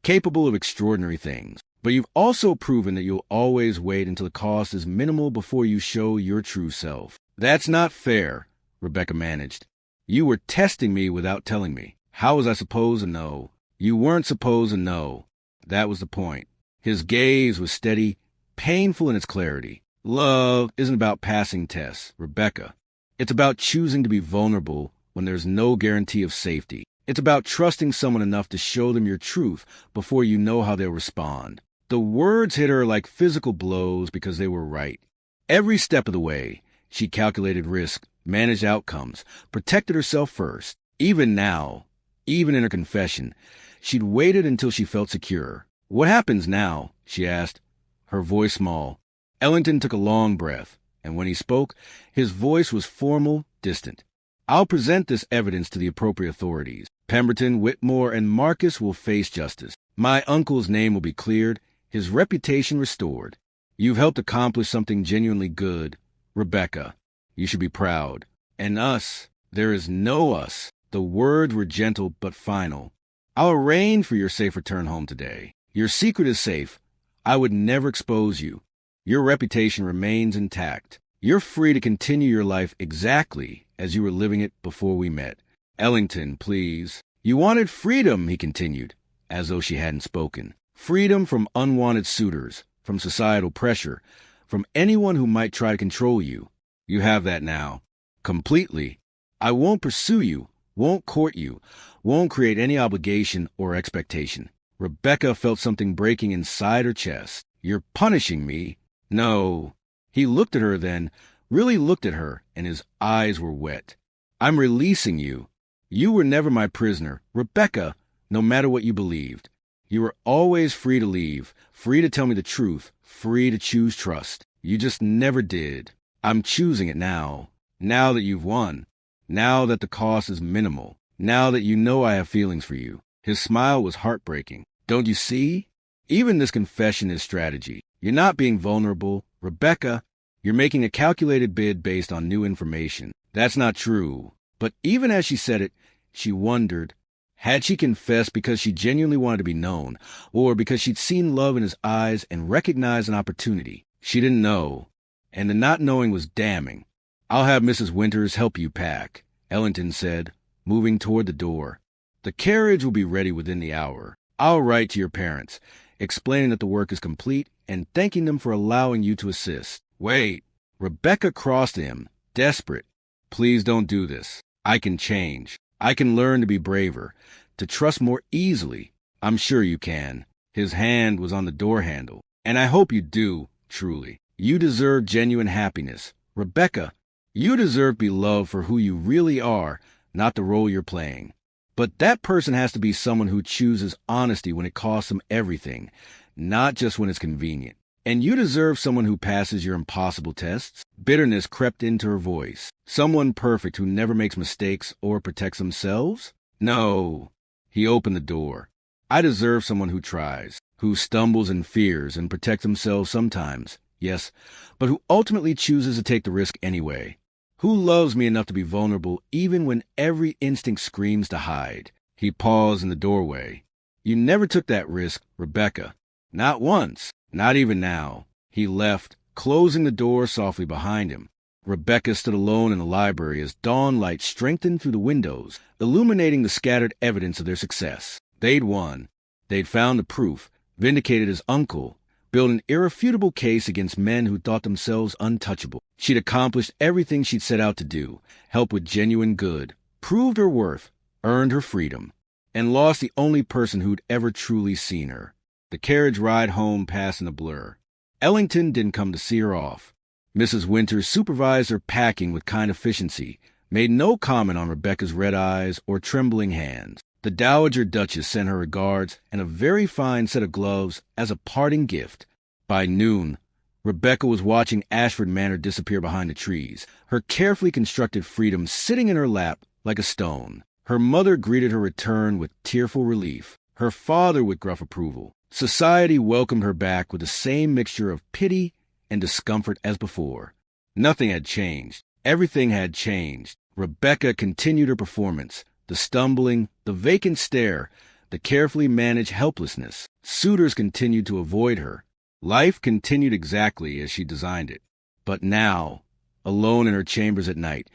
capable of extraordinary things. But you've also proven that you'll always wait until the cost is minimal before you show your true self." "That's not fair," Rebecca managed. "You were testing me without telling me. How was I supposed to know?" "You weren't supposed to know. That was the point." His gaze was steady, painful in its clarity. "Love isn't about passing tests, Rebecca. It's about choosing to be vulnerable when there's no guarantee of safety. It's about trusting someone enough to show them your truth before you know how they'll respond." The words hit her like physical blows because they were right. Every step of the way, she calculated risk, managed outcomes, protected herself first. Even now, even in her confession, she'd waited until she felt secure. "What happens now?" she asked, her voice small. Ellington took a long breath, and when he spoke, his voice was formal, distant. "I'll present this evidence to the appropriate authorities. Pemberton, Whitmore, and Marcus will face justice. My uncle's name will be cleared, his reputation restored. You've helped accomplish something genuinely good. Rebecca, you should be proud. And us, there is no us." The words were gentle but final. "I'll arrange for your safe return home today. Your secret is safe. I would never expose you. Your reputation remains intact. You're free to continue your life exactly as you were living it before we met." "Ellington, please." "You wanted freedom," he continued, as though she hadn't spoken. "Freedom from unwanted suitors, from societal pressure, from anyone who might try to control you. You have that now. Completely. I won't pursue you, won't court you, won't create any obligation or expectation." Rebecca felt something breaking inside her chest. "You're punishing me?" "No." He looked at her then, really looked at her, and his eyes were wet. "I'm releasing you. You were never my prisoner, Rebecca, no matter what you believed. You were always free to leave, free to tell me the truth, free to choose trust. You just never did. I'm choosing it now. Now that you've won. Now that the cost is minimal. Now that you know I have feelings for you." His smile was heartbreaking. "Don't you see? Even this confession is strategy. You're not being vulnerable. Rebecca, you're making a calculated bid based on new information. That's not true." But even as she said it, she wondered, had she confessed because she genuinely wanted to be known, or because she'd seen love in his eyes and recognized an opportunity? She didn't know, and the not knowing was damning. "I'll have Mrs. Winters help you pack," Ellington said, moving toward the door. "The carriage will be ready within the hour. I'll write to your parents, explaining that the work is complete and thanking them for allowing you to assist." "Wait." Rebecca crossed him, desperate. "Please don't do this. I can change. I can learn to be braver, to trust more easily. I'm sure you can." His hand was on the door handle. "And I hope you do, truly. You deserve genuine happiness. Rebecca, you deserve to be loved for who you really are, not the role you're playing. But that person has to be someone who chooses honesty when it costs them everything, not just when it's convenient. And you deserve someone who passes your impossible tests." Bitterness crept into her voice. "Someone perfect who never makes mistakes or protects themselves? No." He opened the door. "I deserve someone who tries, who stumbles and fears and protects themselves sometimes, yes, but who ultimately chooses to take the risk anyway. Who loves me enough to be vulnerable even when every instinct screams to hide." He paused in the doorway. "You never took that risk, Rebecca. Not once. Not even now." He left, closing the door softly behind him. Rebecca stood alone in the library as dawn light strengthened through the windows, illuminating the scattered evidence of their success. They'd won. They'd found the proof, vindicated his uncle, built an irrefutable case against men who thought themselves untouchable. She'd accomplished everything she'd set out to do, helped with genuine good, proved her worth, earned her freedom, and lost the only person who'd ever truly seen her. The carriage ride home passed in a blur. Ellington didn't come to see her off. Mrs. Winters supervised her packing with kind efficiency, made no comment on Rebecca's red eyes or trembling hands. The Dowager Duchess sent her regards and a very fine set of gloves as a parting gift. By noon, Rebecca was watching Ashford Manor disappear behind the trees, her carefully constructed freedom sitting in her lap like a stone. Her mother greeted her return with tearful relief, her father with gruff approval. Society welcomed her back with the same mixture of pity and discomfort as before. Nothing had changed. Everything had changed. Rebecca continued her performance, the stumbling, the vacant stare, the carefully managed helplessness. Suitors continued to avoid her. Life continued exactly as she designed it. But now, alone in her chambers at night,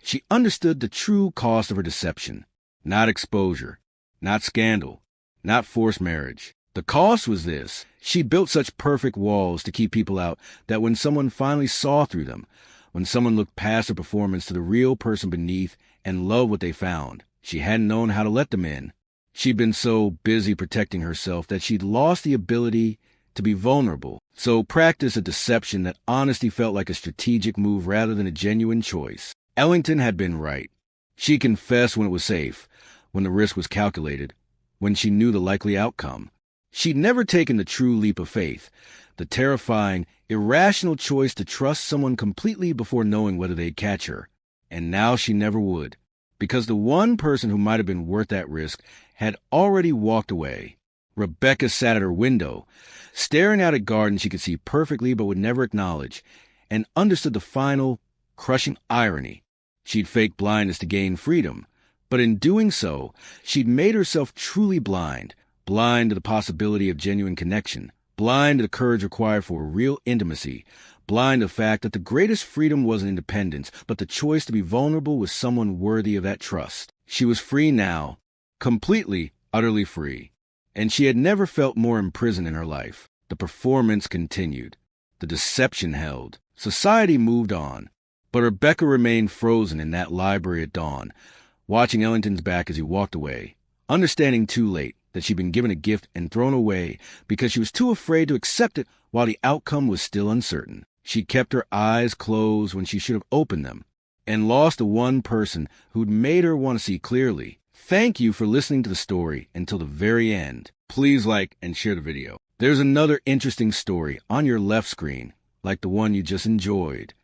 she understood the true cost of her deception. Not exposure, not scandal, not forced marriage. The cost was this: she built such perfect walls to keep people out that when someone finally saw through them, when someone looked past her performance to the real person beneath and loved what they found, she hadn't known how to let them in. She'd been so busy protecting herself that she'd lost the ability to be vulnerable, so practiced a deception that honesty felt like a strategic move rather than a genuine choice. Ellington had been right. She confessed when it was safe, when the risk was calculated, when she knew the likely outcome. She'd never taken the true leap of faith, the terrifying, irrational choice to trust someone completely before knowing whether they'd catch her. And now she never would, because the one person who might have been worth that risk had already walked away. Rebecca sat at her window, staring out at gardens she could see perfectly but would never acknowledge, and understood the final, crushing irony. She'd faked blindness to gain freedom, but in doing so, she'd made herself truly blind to the possibility of genuine connection, blind to the courage required for real intimacy, blind to the fact that the greatest freedom wasn't independence, but the choice to be vulnerable with someone worthy of that trust. She was free now, completely, utterly free, and she had never felt more imprisoned in her life. The performance continued. The deception held. Society moved on. But Rebecca remained frozen in that library at dawn, watching Ellington's back as he walked away, understanding too late that she'd been given a gift and thrown away because she was too afraid to accept it while the outcome was still uncertain. She kept her eyes closed when she should have opened them, and lost the one person who'd made her want to see clearly. Thank you for listening to the story until the very end. Please like and share the video. There's another interesting story on your left screen, like the one you just enjoyed.